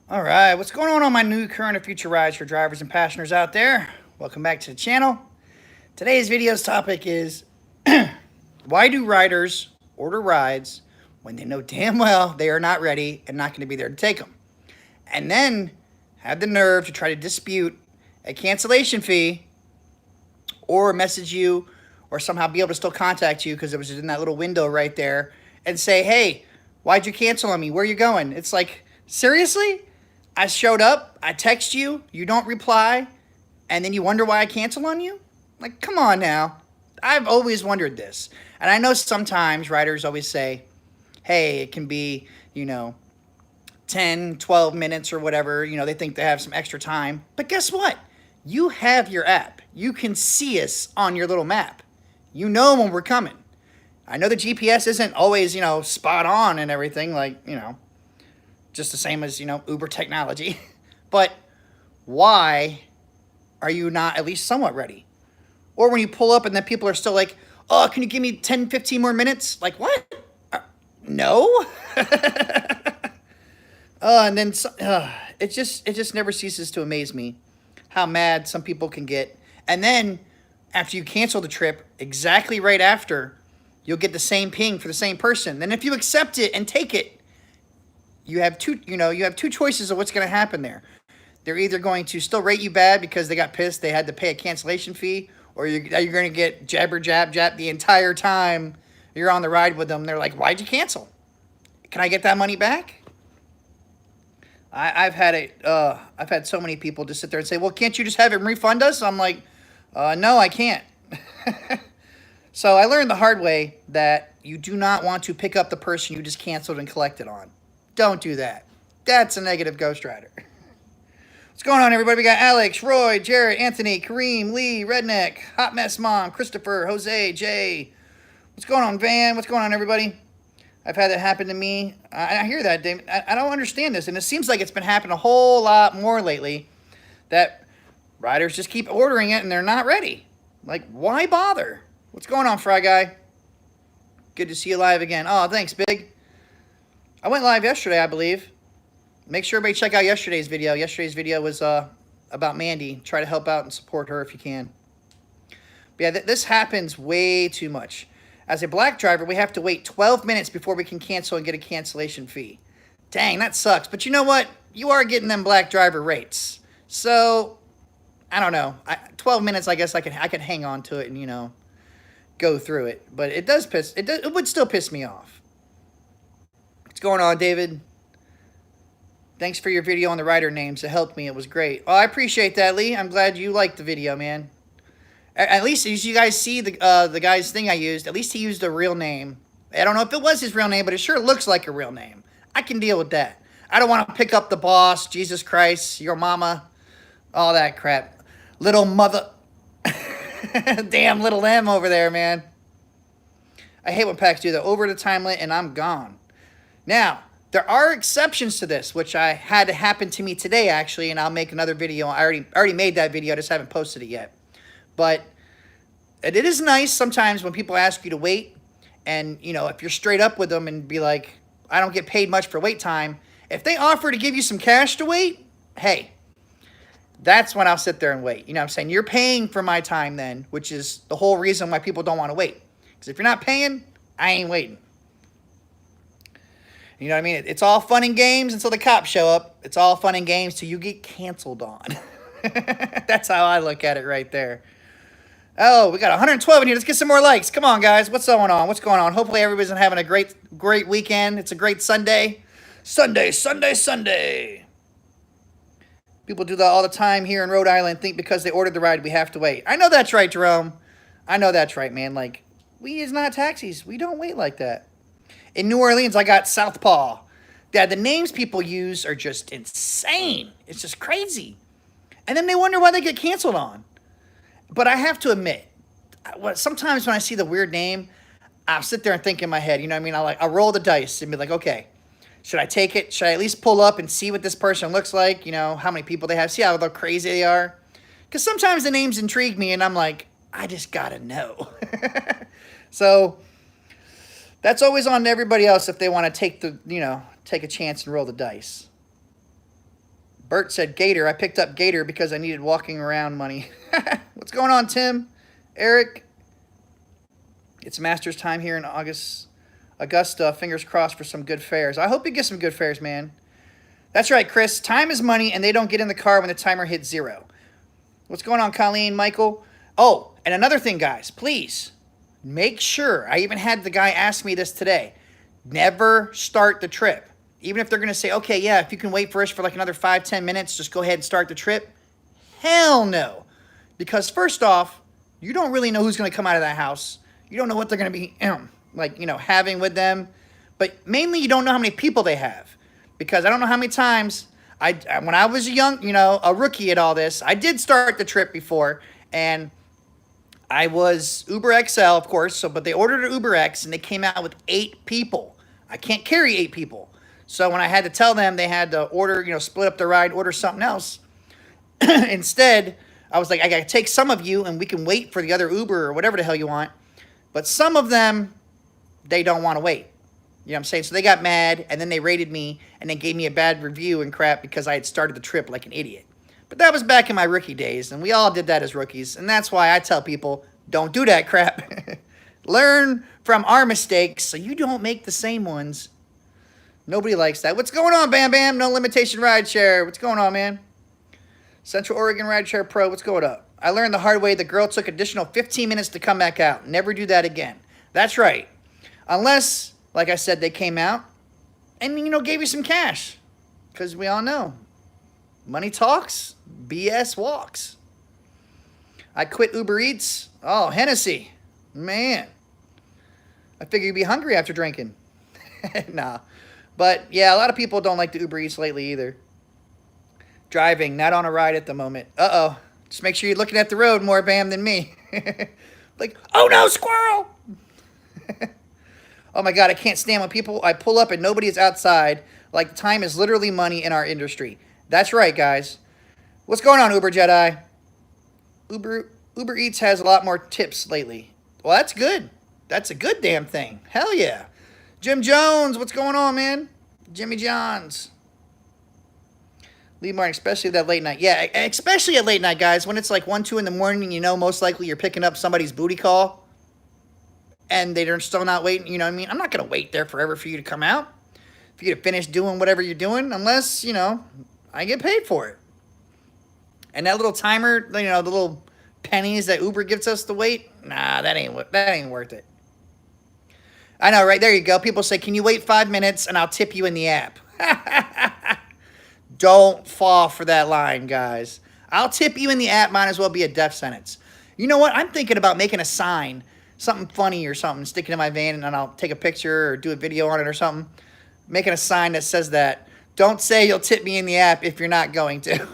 All right, what's going on my new, current, and future rides for drivers and passengers out there? Welcome back to the channel. Today's video's topic is why do riders order rides when they know damn well they are not ready and not going to be there to take them? And then have the nerve to try to dispute a cancellation fee or message you or somehow be able to still contact you because it was in that little window right there and say, hey, why'd you cancel on me? Where are you going? It's like, seriously? I showed up, I text you, you don't reply, and then you wonder why I cancel on you? Like, come on now. I've always wondered this. And I know sometimes riders always say, hey, it can be, 10, 12 minutes or whatever. They think they have some extra time. But guess what? You have your app. You can see us on your little map. You know when we're coming. I know the GPS isn't always, spot on and everything, like, just the same as, Uber technology. But why are you not at least somewhat ready? Or when you pull up and then people are still like, oh, can you give me 10, 15 more minutes? Like, what? No? And then it just never ceases to amaze me how mad some people can get. And then after you cancel the trip, exactly right after, you'll get the same ping for the same person. Then if you accept it and take it, you have two choices of what's going to happen there. They're either going to still rate you bad because they got pissed, they had to pay a cancellation fee, or you're going to get jabber jab the entire time you're on the ride with them. They're like, why'd you cancel? Can I get that money back? I've had so many people just sit there and say, well, can't you just have him refund us? I'm like, no, I can't. So I learned the hard way that you do not want to pick up the person you just canceled and collected on. Don't do that. That's a negative Ghost Rider. What's going on, everybody? We got Alex, Roy, Jared, Anthony, Kareem, Lee, Redneck, Hot Mess Mom, Christopher, Jose, Jay. What's going on, Van? What's going on, everybody? I've had that happen to me. I hear that, Dave. I don't understand this, and it seems like it's been happening a whole lot more lately, that riders just keep ordering it and they're not ready. Like, why bother? What's going on, Fry Guy? Good to see you live again. Oh, thanks, Big. I went live yesterday, I believe. Make sure everybody check out yesterday's video. Yesterday's video was about Mandy. Try to help out and support her if you can. But yeah, this happens way too much. As a black driver, we have to wait 12 minutes before we can cancel and get a cancellation fee. Dang, that sucks. But you know what? You are getting them black driver rates. So, I don't know. 12 minutes, I guess I could hang on to it and, go through it. But it would still piss me off. What's going on, David? Thanks for your video on the rider names. It helped me. It was great. Oh, I appreciate that, Lee. I'm glad you liked the video, man. At least as you guys see the guy's thing I used, at least he used a real name. I don't know if it was his real name, but it sure looks like a real name. I can deal with that. I don't want to pick up the boss, Jesus Christ, your mama, all that crap. Little mother. Damn little M over there, man. I hate when packs do that. Over the time limit and I'm gone. Now, there are exceptions to this, which I had to happen to me today, actually, and I'll make another video. I already made that video. I just haven't posted it yet. But it is nice sometimes when people ask you to wait, and, if you're straight up with them and be like, I don't get paid much for wait time, if they offer to give you some cash to wait, hey, that's when I'll sit there and wait. You know what I'm saying? You're paying for my time then, which is the whole reason why people don't want to wait. Because if you're not paying, I ain't waiting. You know what I mean? It's all fun and games until the cops show up. It's all fun and games till you get canceled on. That's how I look at it right there. Oh, we got 112 in here. Let's get some more likes. Come on, guys. What's going on? What's going on? Hopefully everybody's having a great weekend. It's a great Sunday. Sunday. People do that all the time here in Rhode Island. Think because they ordered the ride, we have to wait. I know that's right, Jerome. I know that's right, man. Like, we is not taxis. We don't wait like that. In New Orleans, I got Southpaw. Yeah, the names people use are just insane. It's just crazy. And then they wonder why they get canceled on. But I have to admit, sometimes when I see the weird name, I'll sit there and think in my head, you know what I mean? I'll roll the dice and be like, okay, should I take it? Should I at least pull up and see what this person looks like? How many people they have, see how crazy they are? Because sometimes the names intrigue me and I'm like, I just gotta know. So that's always on everybody else if they want to take a chance and roll the dice. Bert said Gator. I picked up Gator because I needed walking around money. What's going on, Tim? Eric? It's Masters time here in Augusta. Fingers crossed for some good fares. I hope you get some good fares, man. That's right, Chris. Time is money, and they don't get in the car when the timer hits 0. What's going on, Colleen, Michael? Oh, and another thing, guys. Please, make sure. I even had the guy ask me this today. Never start the trip. Even if they're going to say, okay, yeah, if you can wait for us for like another 5-10 minutes, just go ahead and start the trip. Hell no. Because first off, you don't really know who's going to come out of that house. You don't know what they're going to be, having with them. But mainly, you don't know how many people they have. Because I don't know how many times, when I was a rookie at all this, I did start the trip before. And I was Uber XL, of course. But they ordered an Uber X, and they came out with 8 people. I can't carry 8 people. So when I had to tell them they had to order, split up the ride, order something else, instead, I was like, I got to take some of you and we can wait for the other Uber or whatever the hell you want. But some of them, they don't want to wait. You know what I'm saying? So they got mad and then they rated me and then gave me a bad review and crap because I had started the trip like an idiot. But that was back in my rookie days and we all did that as rookies. And that's why I tell people, don't do that crap. Learn from our mistakes so you don't make the same ones. Nobody likes that. What's going on, Bam Bam? No Limitation Rideshare. What's going on, man? Central Oregon Rideshare Pro. What's going up? I learned the hard way the girl took additional 15 minutes to come back out. Never do that again. That's right. Unless, like I said, they came out and, gave you some cash. Because we all know. Money talks. BS walks. I quit Uber Eats. Oh, Hennessy. Man. I figure you'd be hungry after drinking. Nah. But, yeah, a lot of people don't like the Uber Eats lately either. Driving, not on a ride at the moment. Uh-oh. Just make sure you're looking at the road more, Bam, than me. Like, oh, no, squirrel! Oh, my God, I can't stand when I pull up and nobody is outside. Like, time is literally money in our industry. That's right, guys. What's going on, Uber Jedi? Uber Eats has a lot more tips lately. Well, that's good. That's a good damn thing. Hell yeah. Jim Jones, what's going on, man? Jimmy Johns. Lee Martin, especially that late night. Yeah, especially at late night, guys. When it's like 1, 2 in the morning, most likely you're picking up somebody's booty call. And they're still not waiting, you know what I mean? I'm not going to wait there forever for you to come out. For you to finish doing whatever you're doing. Unless, I get paid for it. And that little timer, the little pennies that Uber gives us to wait. Nah, that ain't worth it. I know, right? There you go. People say, can you wait 5 minutes and I'll tip you in the app? Don't fall for that line, guys. I'll tip you in the app. Might as well be a death sentence. You know what? I'm thinking about making a sign, something funny or something, sticking in my van, and then I'll take a picture or do a video on it or something. Making a sign that says that. Don't say you'll tip me in the app if you're not going to.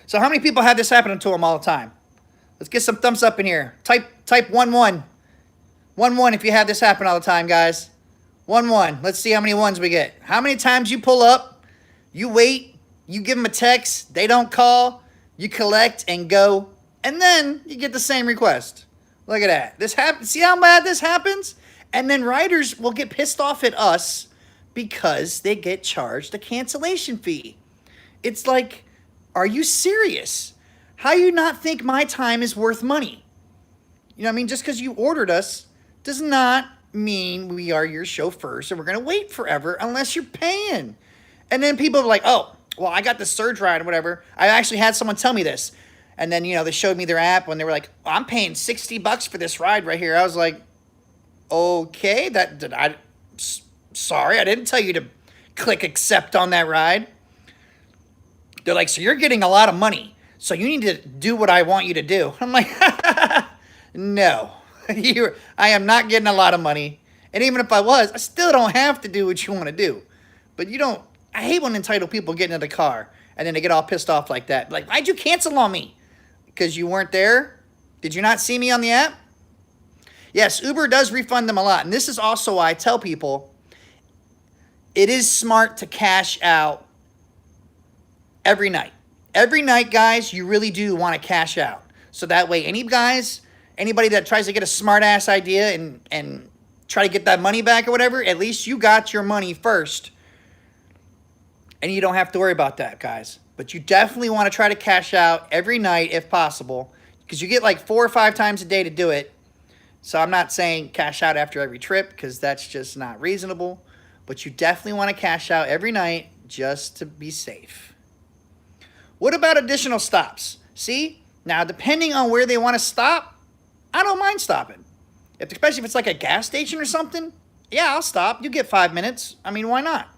So how many people have this happening to them all the time? Let's get some thumbs up in here. Type 1-1. 1-1 if you have this happen all the time, guys. 1-1. Let's see how many ones we get. How many times you pull up, you wait, you give them a text, they don't call, you collect and go, and then you get the same request. Look at that. This happens. See how bad this happens? And then riders will get pissed off at us because they get charged a cancellation fee. It's like, are you serious? How you not think my time is worth money? You know what I mean? Just because you ordered us does not mean we are your chauffeurs and we're going to wait forever unless you're paying. And then people are like, oh, well, I got the surge ride or whatever. I actually had someone tell me this. And then, they showed me their app when they were like, oh, I'm paying $60 for this ride right here. I was like, okay, sorry, I didn't tell you to click accept on that ride. They're like, so you're getting a lot of money. So you need to do what I want you to do. I'm like, no, I am not getting a lot of money. And even if I was, I still don't have to do what you want to do. But I hate when entitled people get into the car and then they get all pissed off like that. Like, why'd you cancel on me? Because you weren't there? Did you not see me on the app? Yes, Uber does refund them a lot. And this is also why I tell people it is smart to cash out every night. Every night, guys, you really do want to cash out. So that way, anybody that tries to get a smart-ass idea and try to get that money back or whatever, at least you got your money first. And you don't have to worry about that, guys. But you definitely want to try to cash out every night if possible, because you get like 4 or 5 times a day to do it. So I'm not saying cash out after every trip, because that's just not reasonable. But you definitely want to cash out every night just to be safe. What about additional stops? See, now depending on where they want to stop, I don't mind stopping. Especially if it's like a gas station or something, yeah, I'll stop. You get 5 minutes. I mean, why not?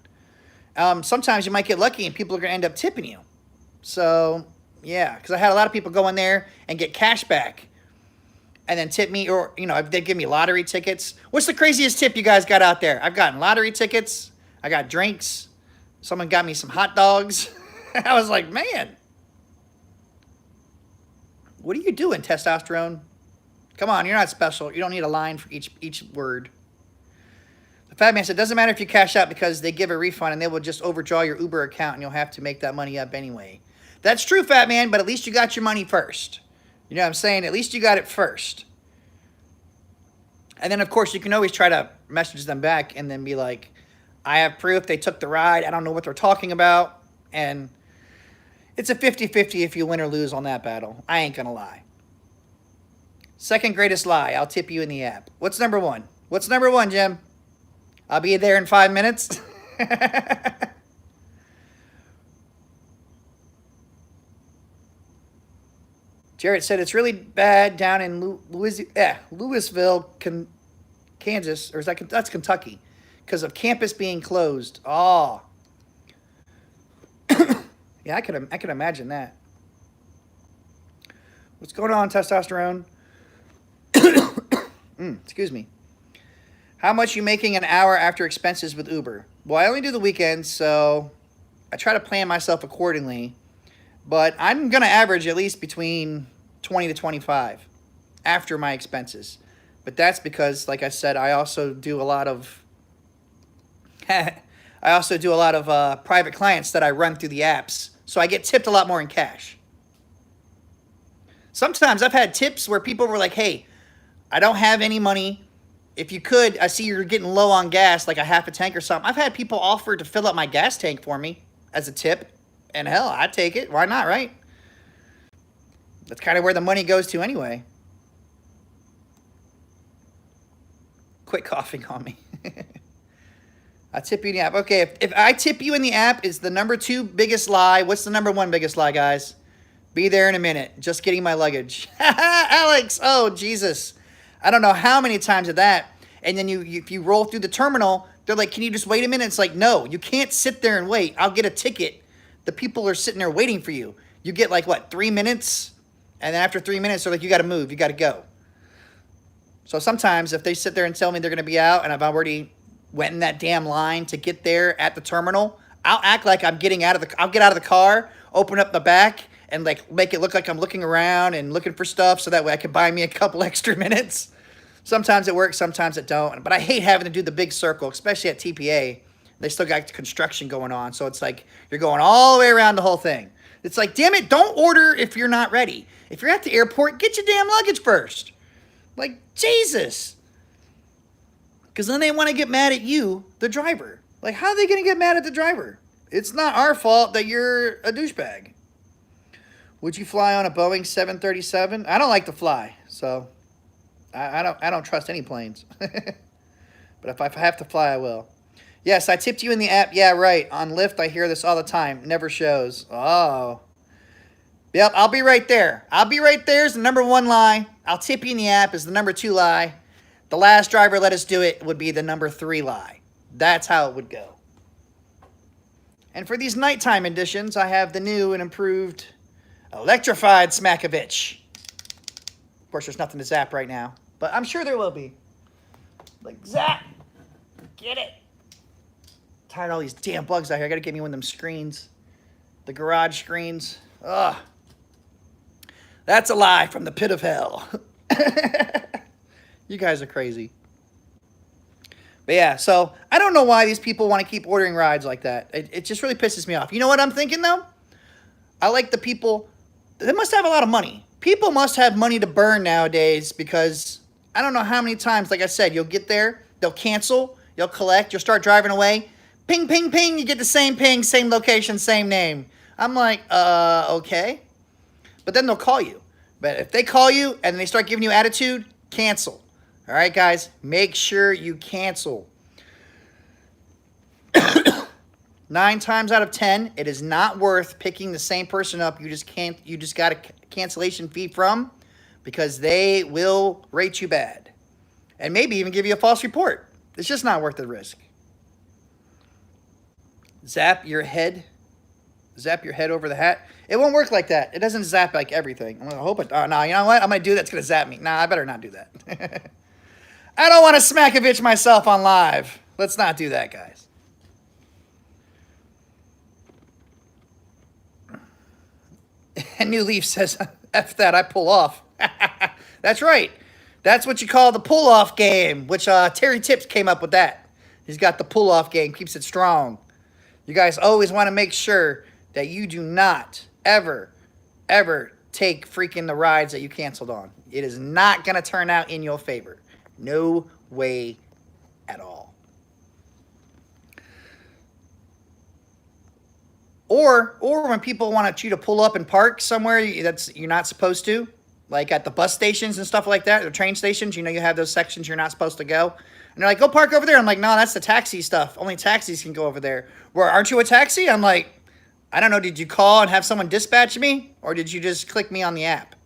Sometimes you might get lucky and people are going to end up tipping you. So, yeah, because I had a lot of people go in there and get cash back and then tip me, or, you know, they give me lottery tickets. What's the craziest tip you guys got out there? I've gotten lottery tickets. I got drinks. Someone got me some hot dogs. I was like, man, what are you doing, testosterone? Come on, you're not special. You don't need a line for each word. The fat man said, it doesn't matter if you cash out because they give a refund and they will just overdraw your Uber account and you'll have to make that money up anyway. That's true, fat man, but at least you got your money first. You know what I'm saying? At least you got it first. And then, of course, you can always try to message them back and then be like, I have proof they took the ride. I don't know what they're talking about. And it's a 50-50 if you win or lose on that battle. I ain't going to lie. Second greatest lie. I'll tip you in the app. What's number one? What's number one, Jim? I'll be there in 5 minutes. Jarrett said it's really bad down in Louisville, Kansas, or that's Kentucky, because of campus being closed. Oh, yeah, I could imagine that. What's going on, testosterone? Excuse me. How much you making an hour after expenses with Uber? Well, I only do the weekends, so I try to plan myself accordingly. But I'm going to average at least between 20 to 25 after my expenses. But that's because, like I said, I also do a lot of private clients that I run through the apps. So I get tipped a lot more in cash. Sometimes I've had tips where people were like, hey, I don't have any money. If you could, I see you're getting low on gas, like a half a tank or something. I've had people offer to fill up my gas tank for me as a tip. And hell, I'd take it. Why not, right? That's kind of where the money goes to anyway. Quit coughing on me. I tip you in the app. Okay, if I tip you in the app is the number 2 biggest lie. What's the number 1 biggest lie, guys? Be there in a minute. Just getting my luggage. Alex, oh, Jesus. I don't know how many times of that. And then if you roll through the terminal, they're like, can you just wait a minute? It's like, no, you can't sit there and wait. I'll get a ticket. The people are sitting there waiting for you. You get like, what, 3 minutes? And then after 3 minutes, they're like, you got to move. You got to go. So sometimes if they sit there and tell me they're going to be out and I've already went in that damn line to get there at the terminal, I'll act like I'll get out of the car, open up the back, and like make it look like I'm looking around and looking for stuff so that way I can buy me a couple extra minutes. Sometimes it works, sometimes it don't. But I hate having to do the big circle, especially at TPA. They still got construction going on. So it's like you're going all the way around the whole thing. It's like, damn it, don't order if you're not ready. If you're at the airport, get your damn luggage first. Like, Jesus. Because then they want to get mad at you, the driver. Like, how are they going to get mad at the driver? It's not our fault that you're a douchebag. Would you fly on a Boeing 737? I don't like to fly, so I don't trust any planes. But if I have to fly, I will. Yes, I tipped you in the app. Yeah, right. On Lyft, I hear this all the time. Never shows. Oh. Yep, I'll be right there. I'll be right there is the number 1 lie. I'll tip you in the app is the number 2 lie. The last driver let us do it would be the number 3 lie. That's how it would go. And for these nighttime editions, I have the new and improved electrified Smack-o-vich. Of course, there's nothing to zap right now, but I'm sure there will be. Like, zap! Get it! Tired of all these damn bugs out here. I gotta get me one of them screens. The garage screens. Ugh. That's a lie from the pit of hell. You guys are crazy. But yeah, so I don't know why these people want to keep ordering rides like that. It just really pisses me off. You know what I'm thinking, though? I like the people. They must have a lot of money. People must have money to burn nowadays because I don't know how many times, like I said, you'll get there. they'll cancel, you'll collect, you'll start driving away. Ping, ping, ping, you get the same ping, same location, same name. I'm like, okay. But then they'll call you. But if they call you and they start giving you attitude, cancel. All right, guys, make sure you cancel. 9 times out of 10, it is not worth picking the same person up you just got a cancellation fee from, because they will rate you bad and maybe even give you a false report. It's just not worth the risk. Zap your head over the hat. It won't work like that. It doesn't zap like everything. I'm gonna hope it. Oh no, you know what? I'm gonna do that's gonna zap me. Nah, I better not do that. I don't want to smack-o-vich myself on live. Let's not do that, guys. And New Leaf says, F that, I pull off. That's right. That's what you call the pull-off game, which Terry Tips came up with that. He's got the pull-off game, keeps it strong. You guys always want to make sure that you do not ever take freaking the rides that you canceled on. It is not going to turn out in your favor. No way at all. Or when people want you to pull up and park somewhere you're not supposed to, like at the bus stations and stuff like that, or train stations, you know, you have those sections you're not supposed to go. And they're like, go park over there. I'm like, no, that's the taxi stuff. Only taxis can go over there. Where, aren't you a taxi? I'm like, I don't know. Did you call and have someone dispatch me? Or did you just click me on the app?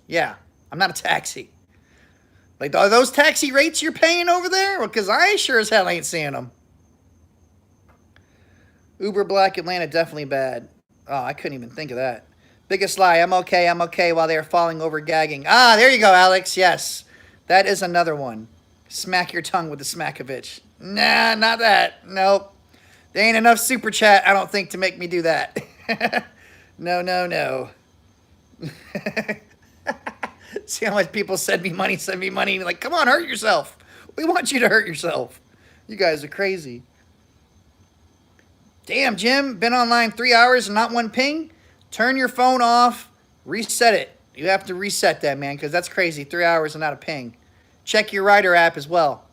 Yeah, I'm not a taxi. Like, are those taxi rates you're paying over there? Well, because I sure as hell ain't seeing them. Uber Black Atlanta, definitely bad. Oh, I couldn't even think of that. Biggest lie, I'm okay while they are falling over gagging. Ah, there you go, Alex. Yes, that is another one. Smack your tongue with the Smack-o-vich. Nah, not that. Nope. There ain't enough super chat, I don't think, to make me do that. No. See how much people send me money. Like, come on, hurt yourself. We want you to hurt yourself. You guys are crazy. Damn, Jim, been online 3 hours and not one ping? Turn your phone off, reset it. You have to reset that, man, because that's crazy. 3 hours and not a ping. Check your Rider app as well,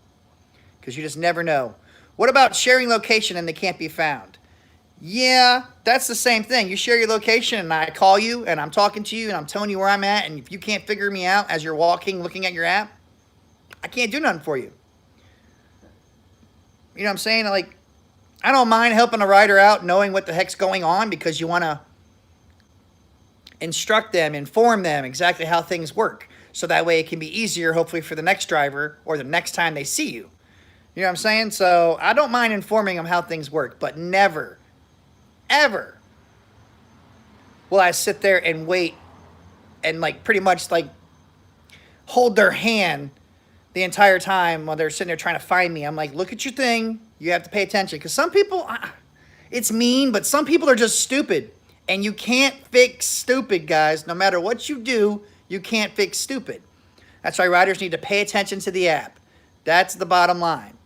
because you just never know. What about sharing location and they can't be found? Yeah, that's the same thing. You share your location and I call you and I'm talking to you and I'm telling you where I'm at, and if you can't figure me out as you're walking, looking at your app, I can't do nothing for you. You know what I'm saying? Like, I don't mind helping a rider out, knowing what the heck's going on, because you want to instruct them, inform them exactly how things work. So that way it can be easier, hopefully, for the next driver or the next time they see you. You know what I'm saying? So I don't mind informing them how things work, but never, ever will I sit there and wait and like pretty much like hold their hand the entire time while they're sitting there trying to find me. I'm like, look at your thing. You have to pay attention, because some people, it's mean, but some people are just stupid. And you can't fix stupid, guys. No matter what you do, you can't fix stupid. That's why riders need to pay attention to the app. That's the bottom line.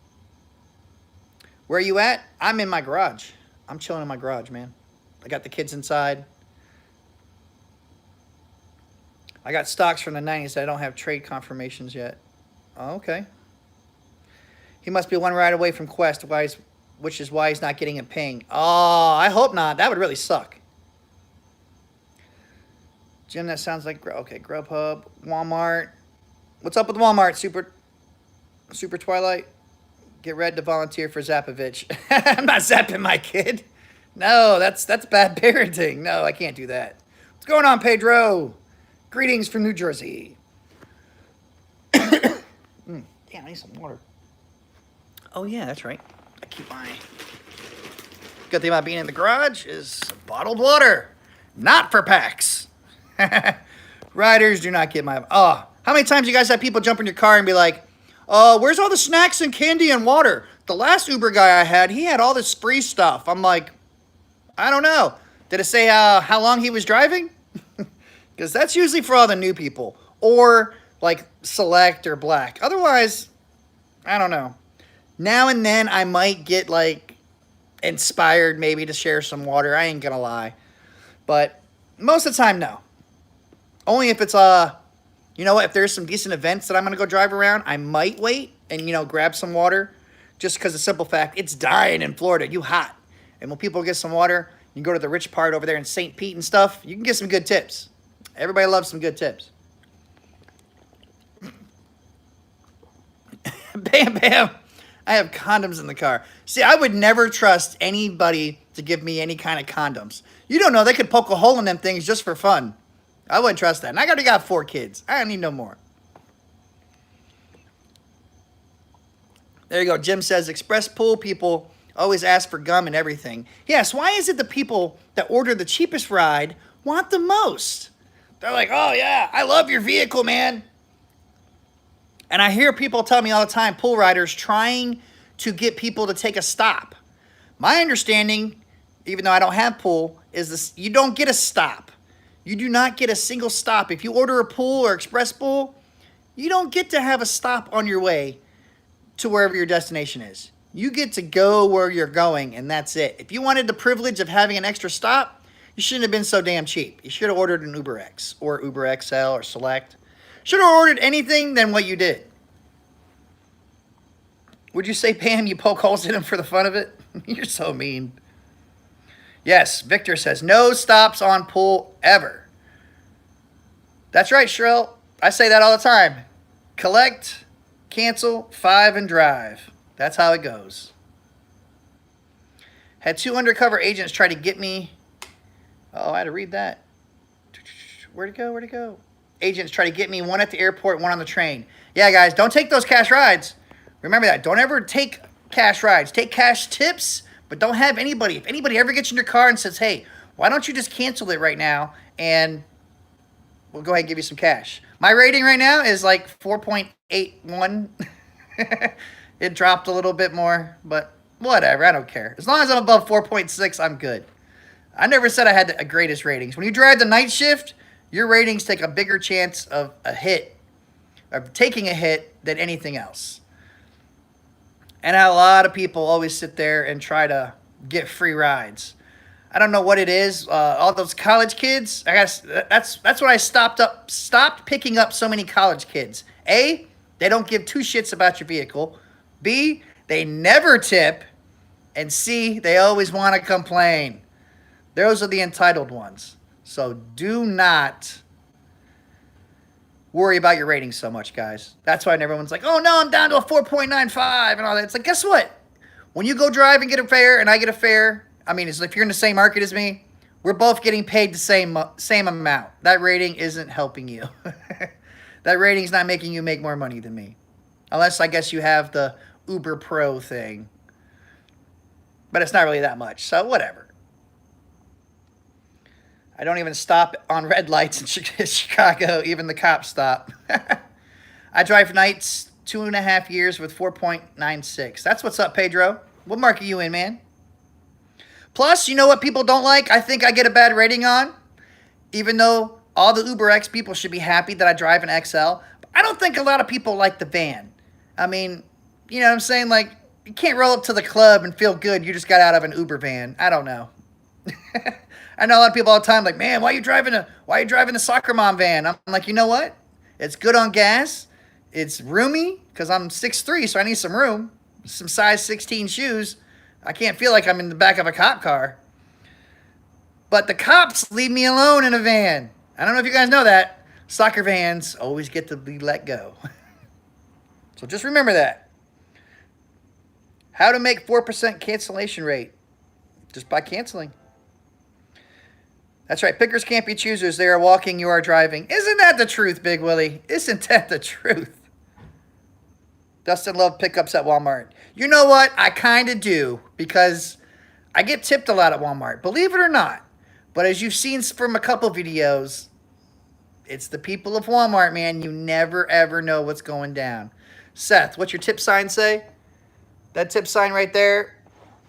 Where are you at? I'm in my garage. I'm chilling in my garage, man. I got the kids inside. I got stocks from the 90s that I don't have trade confirmations yet. Oh, okay. He must be one ride away from Quest, which is why he's not getting a ping. Oh, I hope not. That would really suck. Jim, that sounds like... Okay, Grubhub, Walmart. What's up with Walmart, Super Twilight? Get Red to volunteer for Zap-o-vich. I'm not zapping my kid. No, that's bad parenting. No, I can't do that. What's going on, Pedro? Greetings from New Jersey. Damn, I need some water. Oh, yeah, that's right. I keep my... Good thing about being in the garage is bottled water. Not for packs. Riders do not get my... Oh, how many times you guys have people jump in your car and be like, where's all the snacks and candy and water? The last Uber guy I had, he had all this free stuff. I'm like, I don't know. Did it say how long he was driving? Because that's usually for all the new people. Or, like, Select or Black. Otherwise, I don't know. Now and then I might get, like, inspired maybe to share some water. I ain't gonna lie. But most of the time, no. Only if it's, you know what, if there's some decent events that I'm gonna go drive around, I might wait. and, you know, grab some water, just because of the simple fact it's dying in Florida. You hot. And when people get some water, you go to the rich part over there in St. Pete and stuff, you can get some good tips. Everybody loves some good tips. Bam, bam. I have condoms in the car. See, I would never trust anybody to give me any kind of condoms. You don't know, they could poke a hole in them things just for fun. I wouldn't trust that. And I already got 4 kids. I don't need no more. There you go. Jim says, express pool people always ask for gum and everything. Yes, why is it the people that order the cheapest ride want the most? They're like, oh yeah, I love your vehicle, man. And I hear people tell me all the time, pool riders trying to get people to take a stop. My understanding, even though I don't have pool, is this: you don't get a stop. You do not get a single stop. If you order a pool or express pool, you don't get to have a stop on your way to wherever your destination is. You get to go where you're going, and that's it. If you wanted the privilege of having an extra stop, you shouldn't have been so damn cheap. You should have ordered an UberX or Uber XL or Select. Should have ordered anything than what you did. Would you say, Pam, you poke holes in them for the fun of it? You're so mean. Yes, Victor says, no stops on pool ever. That's right, Shrell. I say that all the time. Collect, cancel, 5, and drive. That's how it goes. Had 2 undercover agents try to get me. Oh, I had to read that. Where'd it go? Where'd it go? Agents try to get me, one at the airport, one on the train. Yeah, guys, don't take those cash rides. Remember that. Don't ever take cash rides. Take cash tips, but don't have anybody. If anybody ever gets in your car and says, hey, why don't you just cancel it right now and we'll go ahead and give you some cash. My rating right now is like 4.81. It dropped a little bit more, but whatever. I don't care. As long as I'm above 4.6, I'm good. I never said I had the greatest ratings. When you drive the night shift, your ratings take a bigger chance of a hit, of taking a hit, than anything else. And a lot of people always sit there and try to get free rides. I don't know what it is. All those college kids, I guess that's what I stopped picking up so many college kids. A, they don't give 2 shits about your vehicle. B, they never tip. And C, they always want to complain. Those are the entitled ones. So do not worry about your ratings so much, guys. That's why everyone's like, oh no, I'm down to a 4.95 and all that. It's like, guess what? When you go drive and get a fare and I get a fare, I mean, it's if you're in the same market as me, we're both getting paid the same amount. That rating isn't helping you. That rating's not making you make more money than me. Unless, I guess, you have the Uber Pro thing. But it's not really that much, so whatever. I don't even stop on red lights in Chicago. Even the cops stop. I drive nights 2.5 years with 4.96. That's what's up, Pedro. What mark are you in, man? Plus, you know what people don't like? I think I get a bad rating on. Even though all the UberX people should be happy that I drive an XL. I don't think a lot of people like the van. I mean, you know what I'm saying? Like, you can't roll up to the club and feel good. You just got out of an Uber van. I don't know. I know a lot of people all the time like, man, why are you driving the soccer mom van? I'm like, you know what? It's good on gas. It's roomy because I'm 6'3", so I need some room. Some size 16 shoes. I can't feel like I'm in the back of a cop car. But the cops leave me alone in a van. I don't know if you guys know that. Soccer vans always get to be let go. So just remember that. How to make 4% cancellation rate. Just by canceling. That's right. Pickers can't be choosers. They are walking, you are driving. Isn't that the truth, Big Willie? Isn't that the truth? Dustin loved pickups at Walmart. You know what? I kind of do because I get tipped a lot at Walmart. Believe it or not. But as you've seen from a couple videos, it's the people of Walmart, man. You never, ever know what's going down. Seth, what's your tip sign say? That tip sign right there.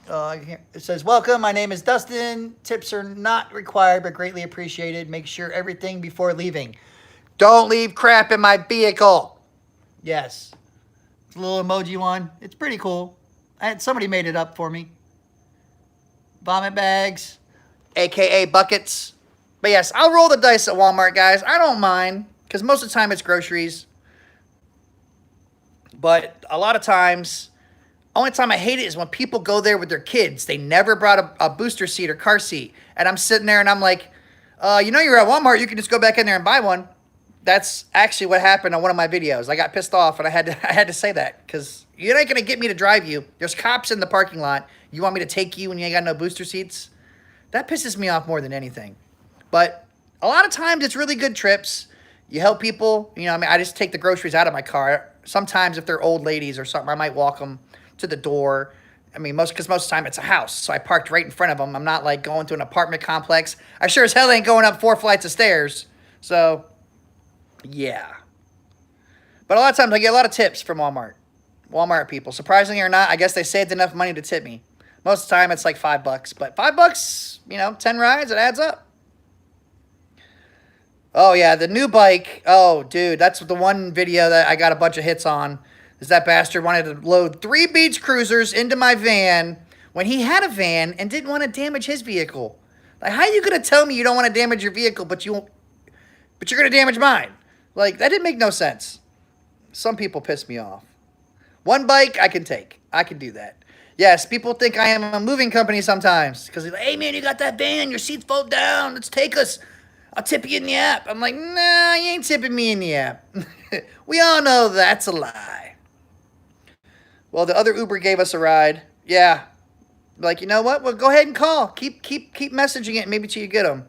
It says, welcome, my name is Dustin. Tips are not required, but greatly appreciated. Make sure everything before leaving. Don't leave crap in my vehicle. Yes. It's a little emoji one. It's pretty cool. Somebody made it up for me. Vomit bags, AKA buckets. But yes, I'll roll the dice at Walmart, guys. I don't mind, because most of the time it's groceries. But a lot of times, only time I hate it is when people go there with their kids. They never brought a booster seat or car seat. And I'm sitting there and I'm like, you know you're at Walmart, you can just go back in there and buy one. That's actually what happened on one of my videos. I got pissed off and I had to say that because you ain't going to get me to drive you. There's cops in the parking lot. You want me to take you when you ain't got no booster seats? That pisses me off more than anything. But a lot of times it's really good trips. You help people. You know, I mean, I just take the groceries out of my car. Sometimes if they're old ladies or something, I might walk them to the door. I mean, because most of the time it's a house. So I parked right in front of them. I'm not like going to an apartment complex. I sure as hell ain't going up 4 flights of stairs. So, yeah. But a lot of times I get a lot of tips from Walmart. Walmart people. Surprisingly or not, I guess they saved enough money to tip me. Most of the time it's like $5. But $5, you know, 10 rides, it adds up. Oh, yeah, the new bike. Oh, dude, that's the one video that I got a bunch of hits on. Is that bastard wanted to load 3 beach cruisers into my van when he had a van and didn't want to damage his vehicle. Like, how are you going to tell me you don't want to damage your vehicle, but you're going to damage mine? Like, that didn't make no sense. Some people piss me off. One bike I can take. I can do that. Yes, people think I am a moving company sometimes. Because they're like, hey, man, you got that van. Your seats fold down. Let's take us. I'll tip you in the app. I'm like, nah, you ain't tipping me in the app. We all know that's a lie. Well, the other Uber gave us a ride. Yeah. Like, you know what? Well, go ahead and call. Keep messaging it. Maybe till you get them.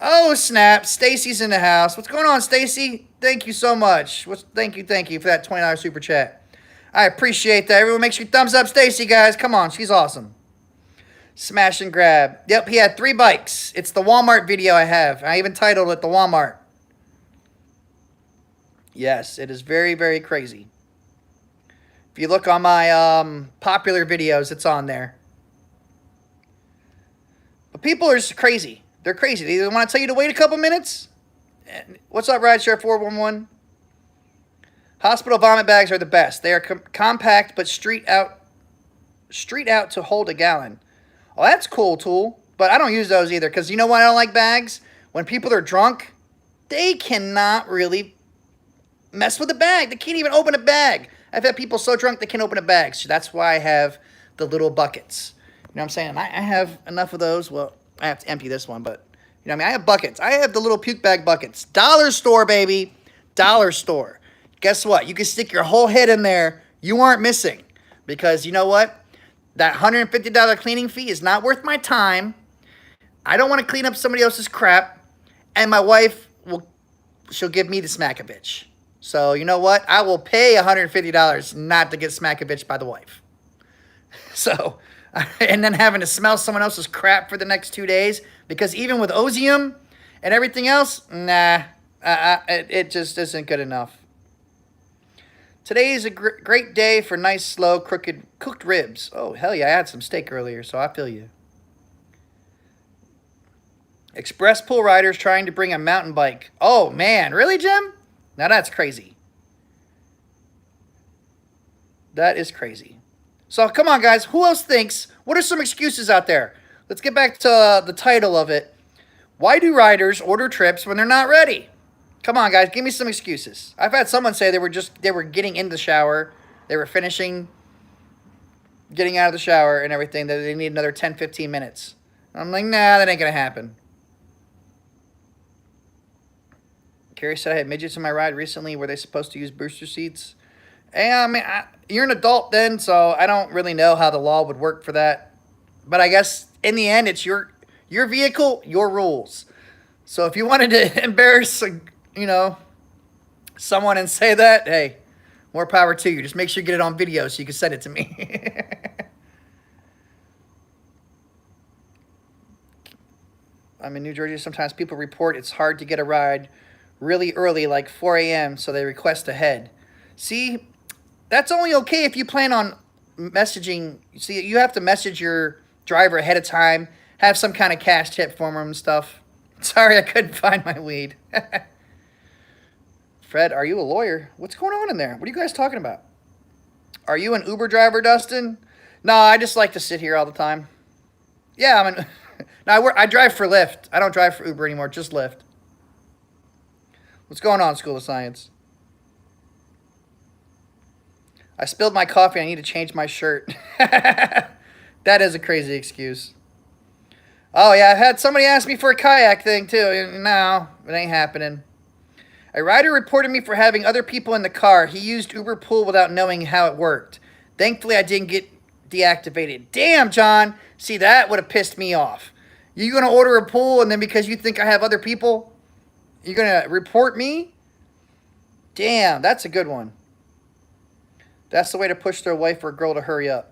Oh, snap. Stacy's in the house. What's going on, Stacy? Thank you so much. Thank you for that $20 super chat. I appreciate that. Everyone make sure you thumbs up Stacy, guys. Come on. She's awesome. Smash and grab. Yep, he had 3 bikes. It's the Walmart video I have. I even titled it The Walmart. Yes, it is very, very crazy. If you look on my popular videos, it's on there. But people are just crazy. They're crazy. They either want to tell you to wait a couple minutes. What's up, Rideshare 411? Hospital vomit bags are the best. They are compact but street out to hold a gallon. Oh, that's cool, tool. But I don't use those either because you know why I don't like bags? When people are drunk, they cannot really mess with a bag. They can't even open a bag. I've had people so drunk they can't open a bag. So that's why I have the little buckets. You know what I'm saying? I have enough of those. Well, I have to empty this one, but you know what I mean? I have buckets. I have the little puke bag buckets. Dollar store, baby. Dollar store. Guess what? You can stick your whole head in there. You aren't missing. Because you know what? That $150 cleaning fee is not worth my time. I don't want to clean up somebody else's crap. And my wife, she'll give me the Smack-o-vich. So, you know what? I will pay $150 not to get Smack-o-vich by the wife. So, and then having to smell someone else's crap for the next 2 days. Because even with Ozium and everything else, nah, it just isn't good enough. Today is a great day for nice, slow, cooked ribs. Oh, hell yeah, I had some steak earlier, so I feel you. Express pool riders trying to bring a mountain bike. Oh, man, really, Jim? Now that's crazy. That is crazy. So, come on, guys. Who else thinks? What are some excuses out there? Let's get back to the title of it. Why do riders order trips when they're not ready? Come on, guys. Give me some excuses. I've had someone say they were getting in the shower. They were finishing getting out of the shower and everything. That they need another 10, 15 minutes. I'm like, nah, that ain't going to happen. Carrie said I had midgets in my ride recently. Were they supposed to use booster seats? I mean, you're an adult then, so I don't really know how the law would work for that. But I guess in the end, it's your vehicle, your rules. So if you wanted to embarrass, someone and say that, hey, more power to you. Just make sure you get it on video so you can send it to me. I'm in New Jersey. Sometimes people report it's hard to get a ride really early, like 4 a.m., so they request ahead. See, that's only okay if you plan on messaging. See, you have to message your driver ahead of time, have some kind of cash tip for them and stuff. Sorry, I couldn't find my weed. Fred, are you a lawyer? What's going on in there? What are you guys talking about? Are you an Uber driver, Dustin? No, I just like to sit here all the time. Yeah, I drive for Lyft. I don't drive for Uber anymore, just Lyft. What's going on, School of Science? I spilled my coffee. I need to change my shirt. That is a crazy excuse. Oh, yeah, I've had somebody ask me for a kayak thing, too. No, it ain't happening. A rider reported me for having other people in the car. He used Uber Pool without knowing how it worked. Thankfully, I didn't get deactivated. Damn, John. See, that would have pissed me off. You going to order a pool, and then because you think I have other people, you're going to report me? Damn, that's a good one. That's the way to push their wife or girl to hurry up.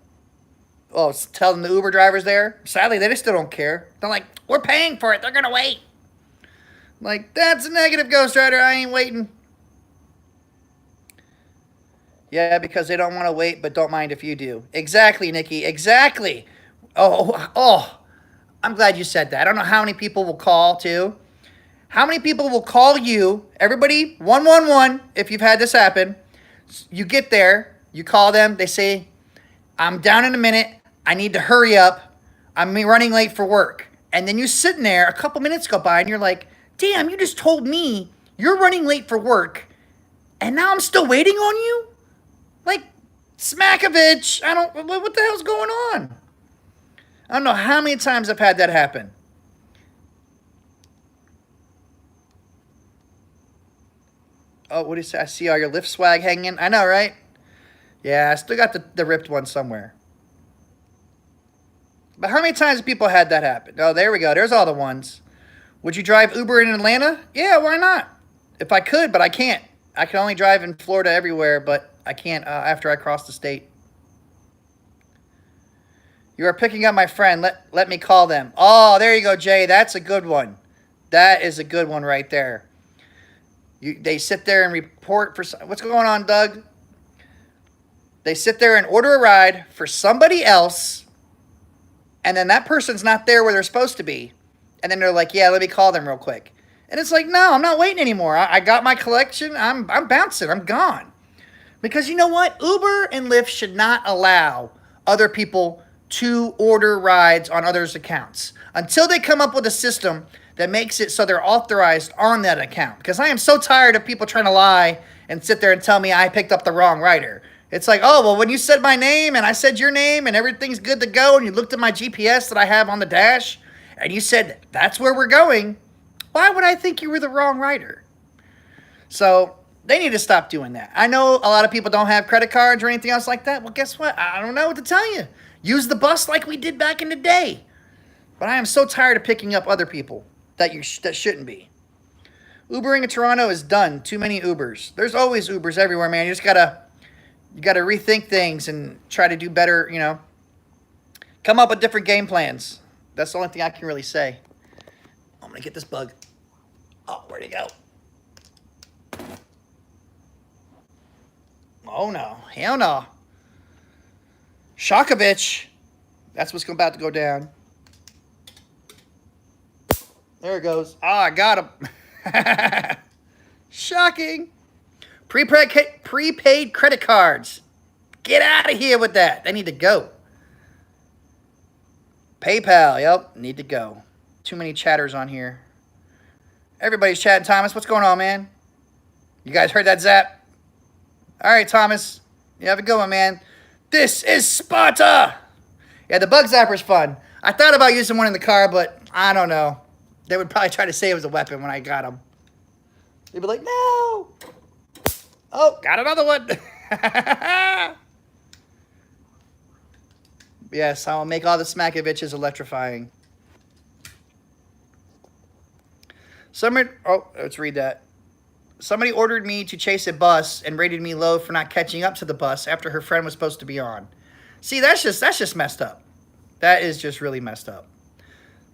Oh, tell them the Uber driver's there? Sadly, they just still don't care. They're like, we're paying for it. They're going to wait. I'm like, that's a negative, Ghost Rider. I ain't waiting. Yeah, because they don't want to wait, but don't mind if you do. Exactly, Nikki. Exactly. Oh, I'm glad you said that. I don't know how many people will call, too. How many people will call you? Everybody, 111, if you've had this happen. You get there. You call them. They say, I'm down in a minute. I need to hurry up. I'm running late for work. And then you're sitting there. A couple minutes go by, and you're like, damn, you just told me you're running late for work, and now I'm still waiting on you? Like, Smack-o-vich, what the hell's going on? I don't know how many times I've had that happen. Oh, what do you say? I see all your Lyft swag hanging. I know, right? Yeah, I still got the ripped one somewhere. But how many times have people had that happen? Oh, there we go. There's all the ones. Would you drive Uber in Atlanta? Yeah, why not? If I could, but I can't. I can only drive in Florida everywhere, but I can't after I cross the state. You are picking up my friend. Let me call them. Oh, there you go, Jay. That's a good one. That is a good one right there. They sit there and report for... What's going on, Doug? They sit there and order a ride for somebody else, and then that person's not there where they're supposed to be. And then they're like, yeah, let me call them real quick. And it's like, no, I'm not waiting anymore. I got my collection. I'm bouncing. I'm gone. Because you know what? Uber and Lyft should not allow other people to order rides on others' accounts until they come up with a system that makes it so they're authorized on that account. Because I am so tired of people trying to lie and sit there and tell me I picked up the wrong rider. It's like, oh, well, when you said my name and I said your name and everything's good to go and you looked at my GPS that I have on the dash and you said that's where we're going, why would I think you were the wrong rider? So they need to stop doing that. I know a lot of people don't have credit cards or anything else like that. Well, guess what? I don't know what to tell you. Use the bus like we did back in the day. But I am so tired of picking up other people that shouldn't be. Ubering in Toronto is done. Too many Ubers. There's always Ubers everywhere, man. You just gotta rethink things and try to do better, you know. Come up with different game plans. That's the only thing I can really say. I'm gonna get this bug. Oh, where'd he go? Oh no, hell no. Smack-o-vich. That's what's about to go down. There it goes. Ah, I got him. Shocking. Prepaid credit cards. Get out of here with that. They need to go. PayPal. Yep, need to go. Too many chatters on here. Everybody's chatting. Thomas, what's going on, man? You guys heard that zap? All right, Thomas. You have a good one, man. This is Sparta. Yeah, the bug zapper's fun. I thought about using one in the car, but I don't know. They would probably try to say it was a weapon when I got them. They'd be like, no. Oh, got another one. Yes, I will make all the Smack-o-viches electrifying. Let's read that. Somebody ordered me to chase a bus and rated me low for not catching up to the bus after her friend was supposed to be on. See, that's just messed up. That is just really messed up.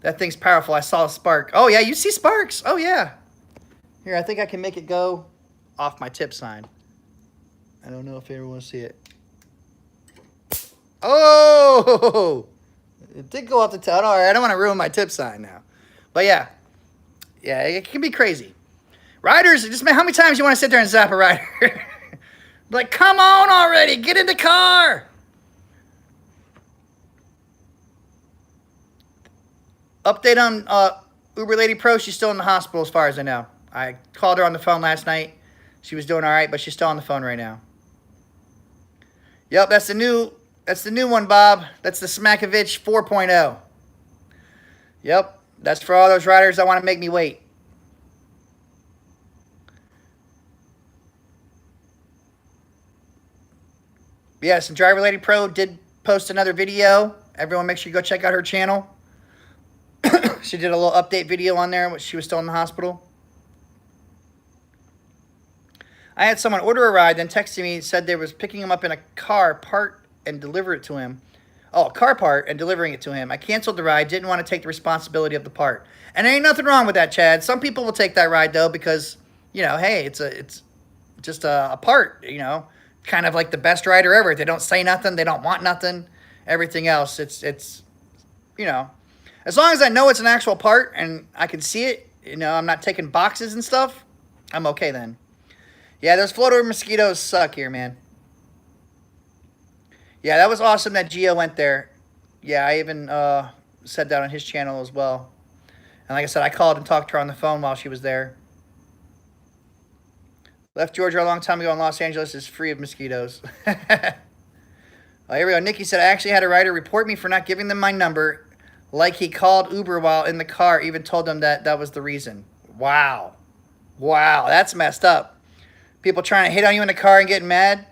That thing's powerful. I saw a spark. Oh, yeah, you see sparks. Oh, yeah. Here, I think I can make it go off my tip sign. I don't know if everyone will see it. Oh! It did go off the tip. All right, I don't want to ruin my tip sign now. But, yeah. Yeah, it can be crazy. Riders, just how many times you want to sit there and zap a rider? Like, come on already. Get in the car. Update on Uber Lady Pro. She's still in the hospital as far as I know. I called her on the phone last night. She was doing all right, but she's still on the phone right now. Yep, that's the new one, Bob. That's the Smack-o-vich 4.0. Yep, that's for all those riders that want to make me wait. Yes, and Driver Lady Pro did post another video. Everyone make sure you go check out her channel. She did a little update video on there when she was still in the hospital. I had someone order a ride, then texted me, said they was picking him up in a car, part and deliver it to him. Oh, a car part and delivering it to him. I canceled the ride, didn't want to take the responsibility of the part. And there ain't nothing wrong with that, Chad. Some people will take that ride, though, because, you know, hey, it's just a part, you know. Kind of like the best rider ever. They don't say nothing. They don't want nothing. Everything else, it's you know. As long as I know it's an actual part and I can see it, you know, I'm not taking boxes and stuff, I'm okay then. Yeah, those floater mosquitoes suck here, man. Yeah, that was awesome that Gio went there. Yeah, I even said that on his channel as well. And like I said, I called and talked to her on the phone while she was there. Left Georgia a long time ago in Los Angeles is free of mosquitoes. Oh, here we go. Nikki said, I actually had a rider report me for not giving them my number. Like he called Uber while in the car, even told them that was the reason. Wow. Wow, that's messed up. People trying to hit on you in the car and getting mad.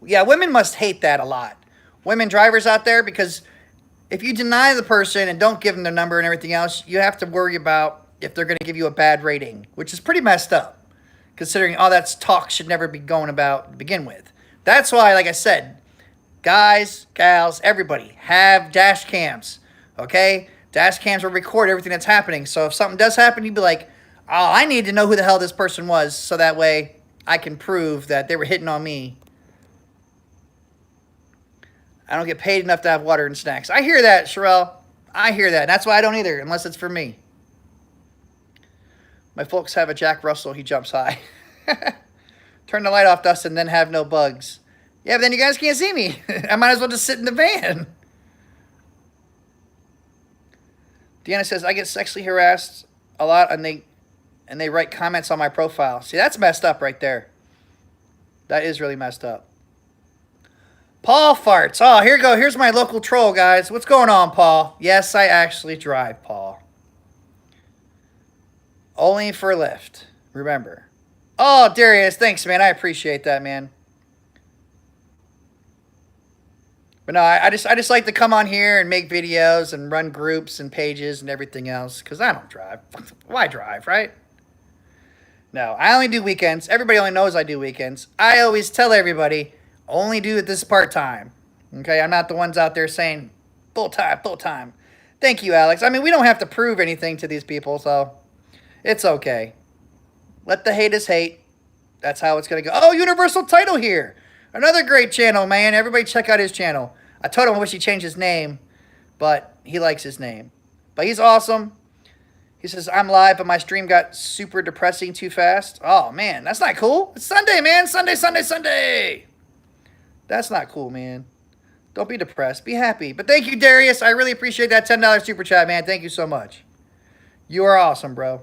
Yeah, women must hate that a lot. Women drivers out there, because if you deny the person and don't give them their number and everything else, you have to worry about if they're going to give you a bad rating, which is pretty messed up, considering all that talk should never be going about to begin with. That's why, like I said, guys, gals, everybody, have dash cams, okay? Dash cams will record everything that's happening. So if something does happen, you'd be like, oh, I need to know who the hell this person was, so that way I can prove that they were hitting on me. I don't get paid enough to have water and snacks. I hear that, Sherelle. I hear that. That's why I don't either, unless it's for me. My folks have a Jack Russell. He jumps high. Turn the light off, Dustin, then have no bugs. Yeah, but then you guys can't see me. I might as well just sit in the van. Deanna says, I get sexually harassed a lot, and they write comments on my profile. See, that's messed up right there. That is really messed up. Paul farts. Oh, here you go. Here's my local troll, guys. What's going on, Paul? Yes, I actually drive, Paul. Only for Lyft. Remember. Oh, Darius, thanks, man. I appreciate that, man. But no, I just like to come on here and make videos and run groups and pages and everything else, because I don't drive. Why drive, right? No, I only do weekends. Everybody only knows I do weekends. I always tell everybody, only do it this part-time. Okay, I'm not the ones out there saying full-time, full-time. Thank you, Alex. I mean, we don't have to prove anything to these people, so it's okay. Let the haters hate. That's how it's going to go. Oh, Universal Title here. Another great channel, man. Everybody check out his channel. I told him I wish he changed his name, but he likes his name. But he's awesome. He says, I'm live, but my stream got super depressing too fast. Oh, man, that's not cool. It's Sunday, man. Sunday, Sunday, Sunday. That's not cool, man. Don't be depressed. Be happy. But thank you, Darius. I really appreciate that $10 super chat, man. Thank you so much. You are awesome, bro.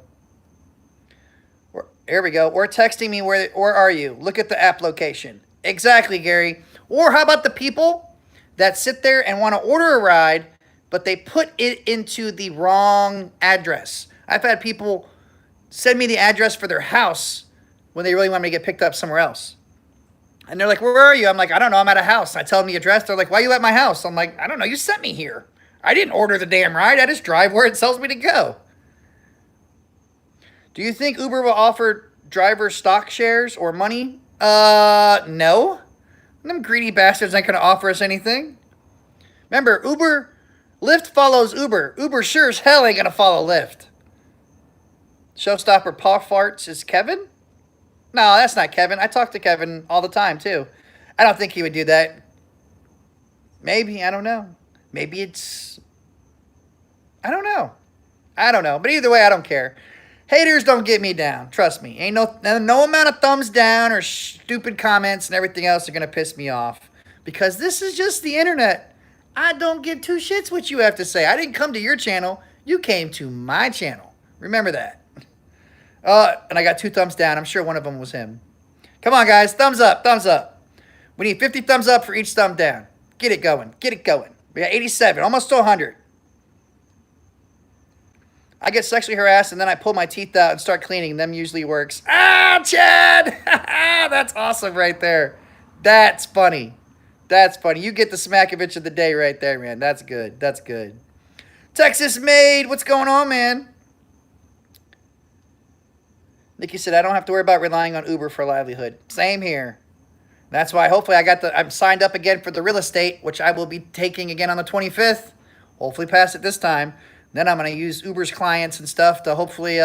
Here we go. Or texting me, where are you? Look at the app location. Exactly, Gary. Or how about the people that sit there and want to order a ride, but they put it into the wrong address? I've had people send me the address for their house when they really want me to get picked up somewhere else. And they're like, where are you? I'm like, I don't know. I'm at a house. I tell them the address. They're like, why are you at my house? I'm like, I don't know. You sent me here. I didn't order the damn ride. I just drive where it tells me to go. Do you think Uber will offer driver stock shares or money? No. Them greedy bastards ain't going to offer us anything. Remember, Lyft follows Uber. Uber sure as hell ain't going to follow Lyft. Showstopper Paw Farts is Kevin? No, that's not Kevin. I talk to Kevin all the time, too. I don't think he would do that. Maybe. I don't know. Maybe it's... I don't know. But either way, I don't care. Haters don't get me down. Trust me. Ain't no amount of thumbs down or stupid comments and everything else are going to piss me off. Because this is just the internet. I don't give two shits what you have to say. I didn't come to your channel. You came to my channel. Remember that. And I got 2 thumbs down. I'm sure one of them was him. Come on, guys. Thumbs up. Thumbs up. We need 50 thumbs up for each thumb down. Get it going. Get it going. We got 87, almost to 100. I get sexually harassed, and then I pull my teeth out and start cleaning. Them usually works. Ah, Chad! That's awesome right there. That's funny. That's funny. You get the Smack-o-vich of the day right there, man. That's good. That's good. Texas Made, what's going on, man? Nikki said, I don't have to worry about relying on Uber for a livelihood. Same here. That's why hopefully I'm signed up again for the real estate, which I will be taking again on the 25th. Hopefully pass it this time. Then I'm going to use Uber's clients and stuff to hopefully,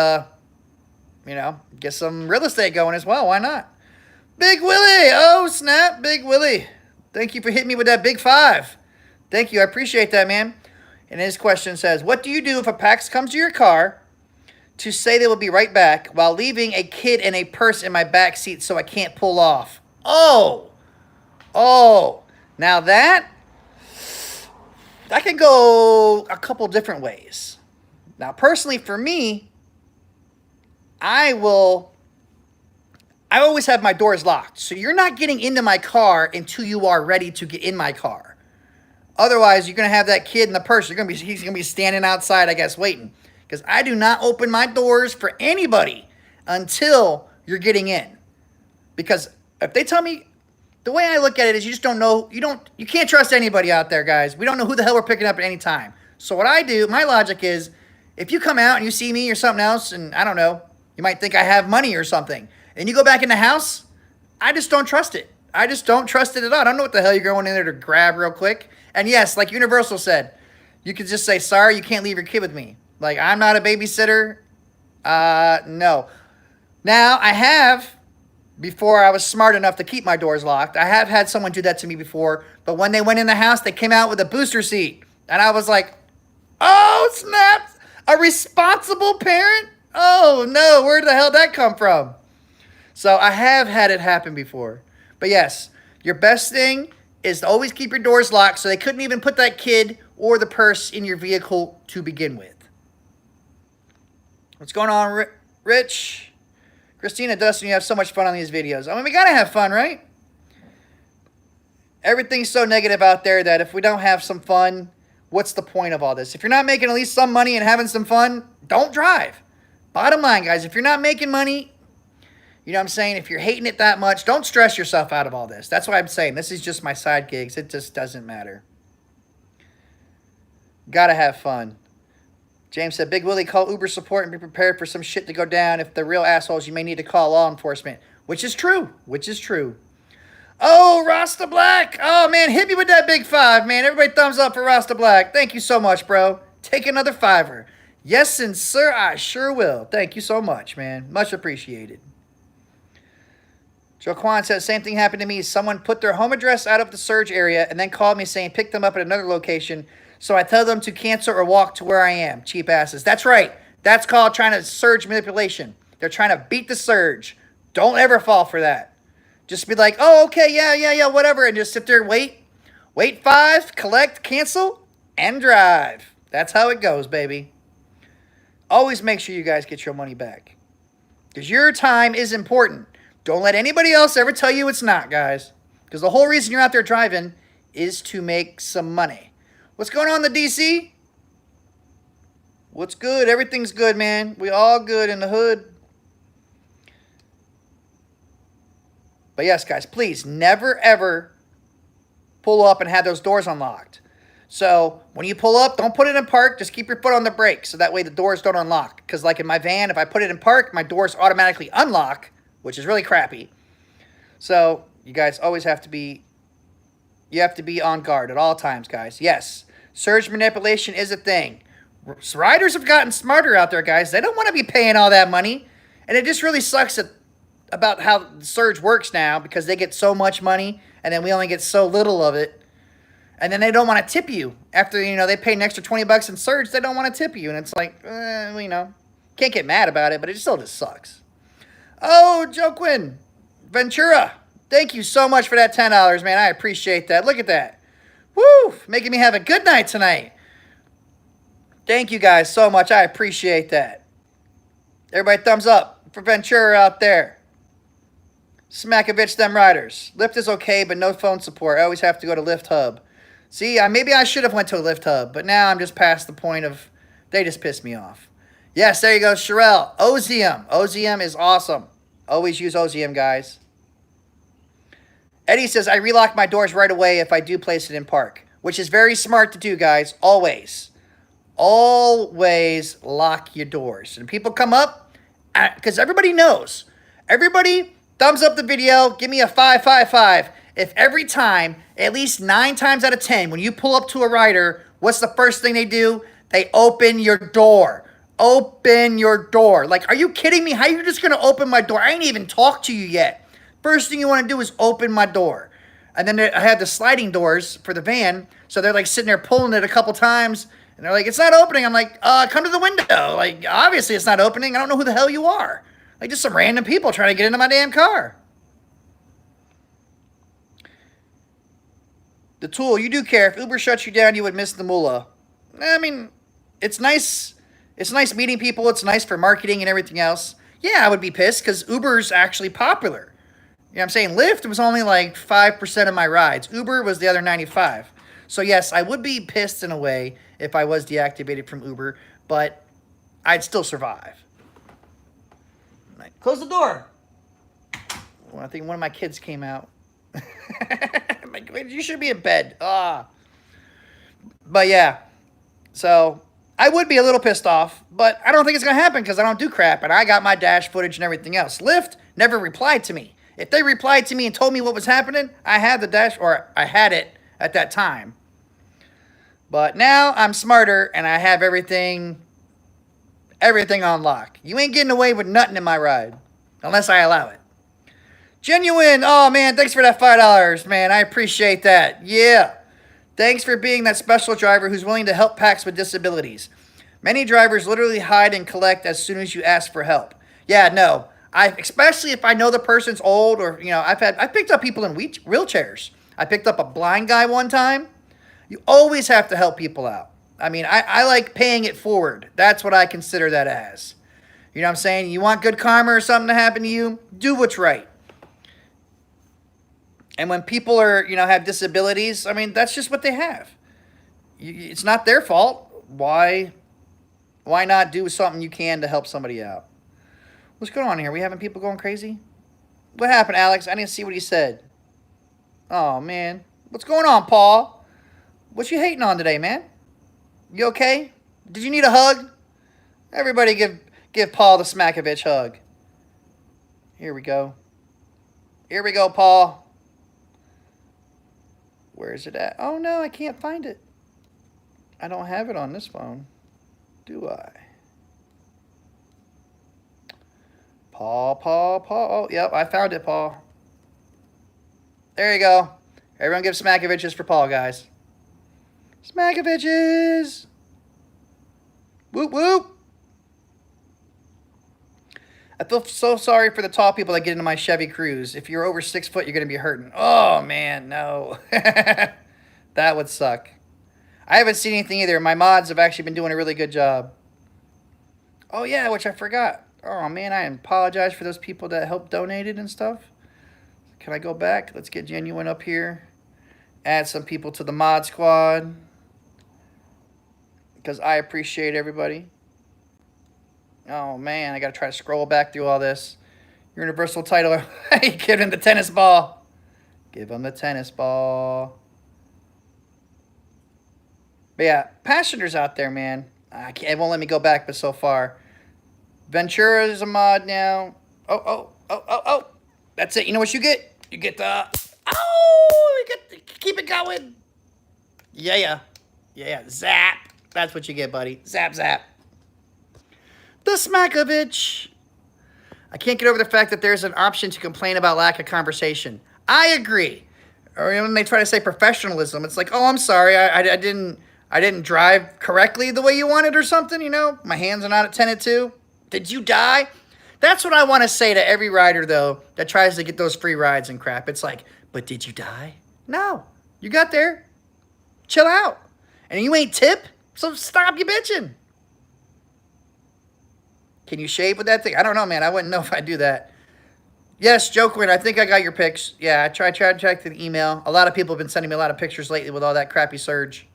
get some real estate going as well. Why not? Big Willie. Oh, snap. Big Willie. Thank you for hitting me with that big 5. Thank you. I appreciate that, man. And his question says, what do you do if a pax comes to your car to say they will be right back while leaving a kid and a purse in my back seat so I can't pull off? Oh. Now that can go a couple different ways. Now, personally, for me, I always have my doors locked. So you're not getting into my car until you are ready to get in my car. Otherwise, you're going to have that kid in the purse. He's going to be standing outside, I guess, waiting. Because I do not open my doors for anybody until you're getting in. Because if they tell me, the way I look at it is you just don't know, you can't trust anybody out there, guys. We don't know who the hell we're picking up at any time. So what I do, my logic is, if you come out and you see me or something else, and I don't know, you might think I have money or something, and you go back in the house, I just don't trust it. I just don't trust it at all. I don't know what the hell you're going in there to grab real quick. And yes, like Universal said, you could just say, sorry, you can't leave your kid with me. Like, I'm not a babysitter. No. Now, I have, before I was smart enough to keep my doors locked, I have had someone do that to me before. But when they went in the house, they came out with a booster seat. And I was like, oh, snap. A responsible parent? Oh, no. Where the hell did that come from? So I have had it happen before. But yes, your best thing is to always keep your doors locked so they couldn't even put that kid or the purse in your vehicle to begin with. What's going on, Rich? Christina, Dustin, you have so much fun on these videos. I mean, we got to have fun, right? Everything's so negative out there that if we don't have some fun, what's the point of all this? If you're not making at least some money and having some fun, don't drive. Bottom line, guys, if you're not making money, you know what I'm saying? If you're hating it that much, don't stress yourself out of all this. That's what I'm saying. This is just my side gigs. It just doesn't matter. Gotta have fun. James said, Big Willie, call Uber support and be prepared for some shit to go down. If they're real assholes, you may need to call law enforcement. Which is true. Which is true. Oh, Rasta Black. Oh, man, hit me with that big 5, man. Everybody thumbs up for Rasta Black. Thank you so much, bro. Take another 5er. Yes, and sir, I sure will. Thank you so much, man. Much appreciated. Joe Kwan says, same thing happened to me. Someone put their home address out of the surge area and then called me saying pick them up at another location. So I tell them to cancel or walk to where I am. Cheap asses. That's right. That's called trying to surge manipulation. They're trying to beat the surge. Don't ever fall for that. Just be like, oh, okay, yeah, whatever. And just sit there and wait. Wait 5, collect, cancel, and drive. That's how it goes, baby. Always make sure you guys get your money back. Because your time is important. Don't let anybody else ever tell you it's not, guys. Because the whole reason you're out there driving is to make some money. What's going on in the DC? What's good? Everything's good, man. We all good in the hood. But yes, guys, please never, ever pull up and have those doors unlocked. So when you pull up, don't put it in park. Just keep your foot on the brake so that way the doors don't unlock. Because like in my van, if I put it in park, my doors automatically unlock, which is really crappy. So you guys always have to be, on guard at all times, guys. Yes, surge manipulation is a thing. Riders have gotten smarter out there, guys. They don't want to be paying all that money. And it just really sucks about how the surge works now because they get so much money and then we only get so little of it. And then they don't want to tip you. After, they pay an extra $20 in surge, they don't want to tip you. And it's like, can't get mad about it, but it still just sucks. Oh, Joaquin Ventura, thank you so much for that $10, man. I appreciate that. Look at that. Woo, making me have a good night tonight. Thank you guys so much. I appreciate that. Everybody thumbs up for Ventura out there. Smack-o-vich them riders. Lyft is okay, but no phone support. I always have to go to Lyft Hub. See, maybe I should have went to a Lyft Hub, but now I'm just past the point of they just pissed me off. Yes, there you go, Sherelle. OZM. OZM is awesome. Always use OZM, guys. Eddie says, I relock my doors right away if I do place it in park, which is very smart to do, guys. Always. Always lock your doors. And people come up, because everybody knows. Everybody, thumbs up the video. Give me a 555. If every time, at least 9 times out of 10, when you pull up to a rider, what's the first thing they do? They open your door. Open your door. Like, are you kidding me? How are you just going to open my door? I ain't even talked to you yet. First thing you want to do is open my door. And then I have the sliding doors for the van. So they're like sitting there pulling it a couple times. And they're like, it's not opening. I'm like, come to the window. Like, obviously it's not opening. I don't know who the hell you are. Like, just some random people trying to get into my damn car. The tool, you do care. If Uber shuts you down, you would miss the moolah. I mean, it's nice. It's nice meeting people. It's nice for marketing and everything else. Yeah, I would be pissed because Uber's actually popular. You know what I'm saying? Lyft was only like 5% of my rides. Uber was the other 95. So yes, I would be pissed in a way if I was deactivated from Uber, but I'd still survive. Close the door. Well, I think one of my kids came out. Like, you should be in bed. But yeah, so I would be a little pissed off, but I don't think it's going to happen because I don't do crap, and I got my dash footage and everything else. Lyft never replied to me. If they replied to me and told me what was happening, I had the dash, or I had it at that time. But now I'm smarter, and I have everything on lock. You ain't getting away with nothing in my ride, unless I allow it. Genuine, oh man, thanks for that $5, man. I appreciate that. Yeah. Thanks for being that special driver who's willing to help packs with disabilities. Many drivers literally hide and collect as soon as you ask for help. Yeah, no. Especially if I know the person's old, or, you know, I picked up people in wheelchairs. I picked up a blind guy one time. You always have to help people out. I mean, I like paying it forward. That's what I consider that as. You know what I'm saying? You want good karma or something to happen to you? Do what's right. And when people are, you know, have disabilities, I mean, that's just what they have. It's not their fault. Why not do something you can to help somebody out? What's going on here? We having people going crazy? What happened, Alex? I didn't see what he said. Oh, man. What's going on, Paul? What you hating on today, man? You okay? Did you need a hug? Everybody give Paul the Smack-o-vich hug. Here we go. Here we go, Paul. Where is it at? Oh, no, I can't find it. I don't have it on this phone. Do I? Paul. Oh, yep, I found it, Paul. There you go. Everyone give Smack-o-viches for Paul, guys. Smack-o-viches! Whoop, whoop! I feel so sorry for the tall people that get into my Chevy Cruze. If you're over 6 foot, you're going to be hurting. Oh, man, no. That would suck. I haven't seen anything either. My mods have actually been doing a really good job. Oh, yeah, which I forgot. Oh, man, I apologize for those people that helped donated and stuff. Can I go back? Let's get Genuine up here. Add some people to the mod squad. Because I appreciate everybody. Oh, man, I got to try to scroll back through all this. Universal title. Hey, give him the tennis ball. Give him the tennis ball. But yeah, passengers out there, man. It won't let me go back, but so far. Ventura is a mod now. Oh. That's it. You know what you get? You get the... Oh, you get the, keep it going. Yeah. Zap. That's what you get, buddy. Zap. The Smack-o-vich. I can't get over the fact that there's an option to complain about lack of conversation. I agree. Or when they try to say professionalism, it's like, oh, I'm sorry, I didn't drive correctly the way you wanted or something, you know? My hands are not attended to. Did you die? That's what I want to say to every rider, though, that tries to get those free rides and crap. It's like, but did you die? No. You got there. Chill out. And you ain't tip, so stop your bitching. Can you shave with that thing? I don't know, man. I wouldn't know if I do that. Yes, Joe Quinn, I think I got your pics. Yeah, I tried to check the email. A lot of people have been sending me a lot of pictures lately with all that crappy surge.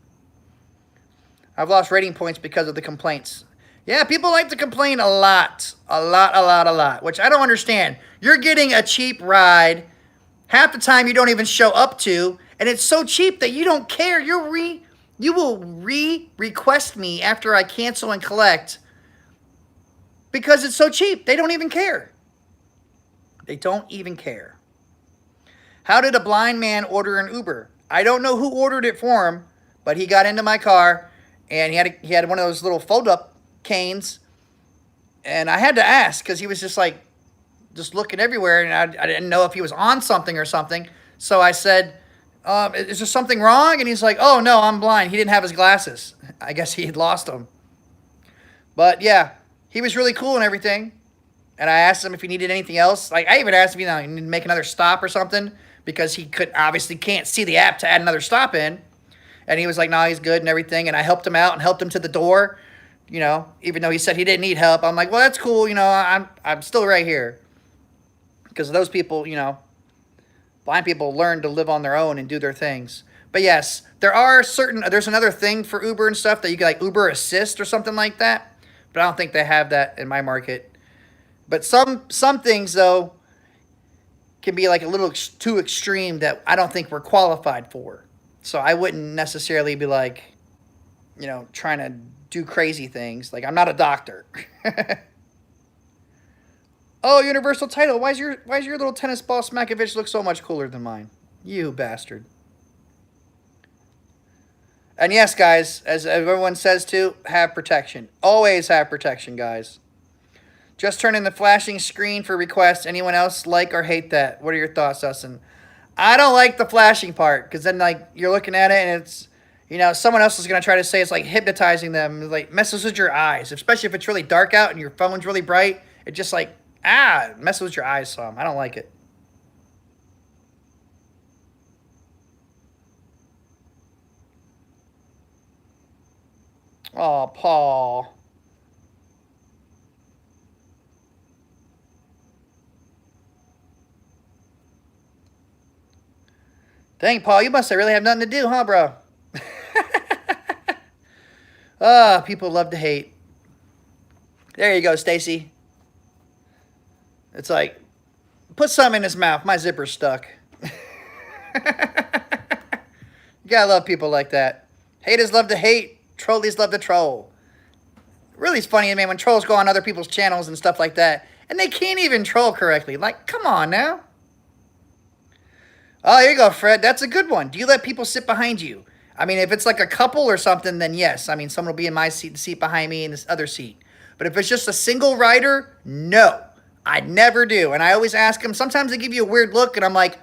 I've lost rating points because of the complaints. Yeah, people like to complain a lot. A lot. Which I don't understand. You're getting a cheap ride. Half the time you don't even show up to. And it's so cheap that you don't care. You will request me after I cancel and collect. Because it's so cheap. They don't even care. They don't even care. How did a blind man order an Uber? I don't know who ordered it for him. But he got into my car. And he had one of those little fold-up canes. And I had to ask because he was just like, just looking everywhere. And I didn't know if he was on something or something. So I said, is there something wrong? And he's like, oh, no, I'm blind. He didn't have his glasses. I guess he had lost them. But, yeah, he was really cool and everything. And I asked him if he needed anything else. Like, I even asked him, he needed to make another stop or something. Because he obviously can't see the app to add another stop in. And he was like, no, he's good and everything. And I helped him out and helped him to the door, even though he said he didn't need help. I'm like, well, that's cool. I'm still right here. Because those people, blind people learn to live on their own and do their things. But yes, there's another thing for Uber and stuff that you can like Uber Assist or something like that. But I don't think they have that in my market. But some things, though, can be like a little too extreme that I don't think we're qualified for. So I wouldn't necessarily be like, trying to do crazy things. Like, I'm not a doctor. Oh, universal title. Why's your little tennis ball Smack-o-vich look so much cooler than mine? You bastard. And yes, guys, as everyone says too, have protection. Always have protection, guys. Just turn in the flashing screen for requests. Anyone else like or hate that? What are your thoughts, Dustin? I don't like the flashing part because then like you're looking at it and it's, someone else is going to try to say it's like hypnotizing them. It like messes with your eyes, especially if it's really dark out and your phone's really bright. It just like, it messes with your eyes some. I don't like it. Oh, Paul. Dang, Paul, you must really have nothing to do, huh, bro? People love to hate. There you go, Stacy. It's like, put something in his mouth. My zipper's stuck. You gotta love people like that. Haters love to hate. Trolleys love to troll. Really, it's funny, man, when trolls go on other people's channels and stuff like that, and they can't even troll correctly. Like, come on now. Oh, here you go, Fred. That's a good one. Do you let people sit behind you? I mean, if it's like a couple or something, then yes. I mean, someone will be in my seat, the seat behind me, and this other seat. But if it's just a single rider, no. I never do. And I always ask them. Sometimes they give you a weird look, and I'm like,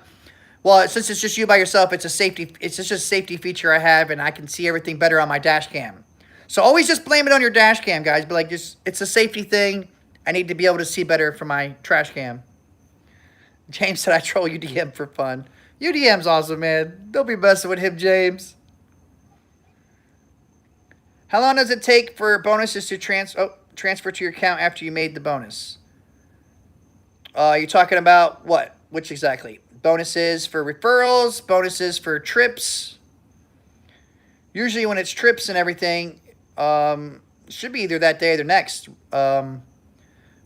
well, since it's just you by yourself, it's just a safety feature I have, and I can see everything better on my dash cam. So always just blame it on your dash cam, guys. But like, it's a safety thing. I need to be able to see better from my trash cam. James said I troll UDM for fun. UDM's awesome, man. Don't be messing with him, James. How long does it take for bonuses to transfer to your account after you made the bonus? You're talking about what? Which exactly? Bonuses for referrals, bonuses for trips. Usually when it's trips and everything, it should be either that day or the next. When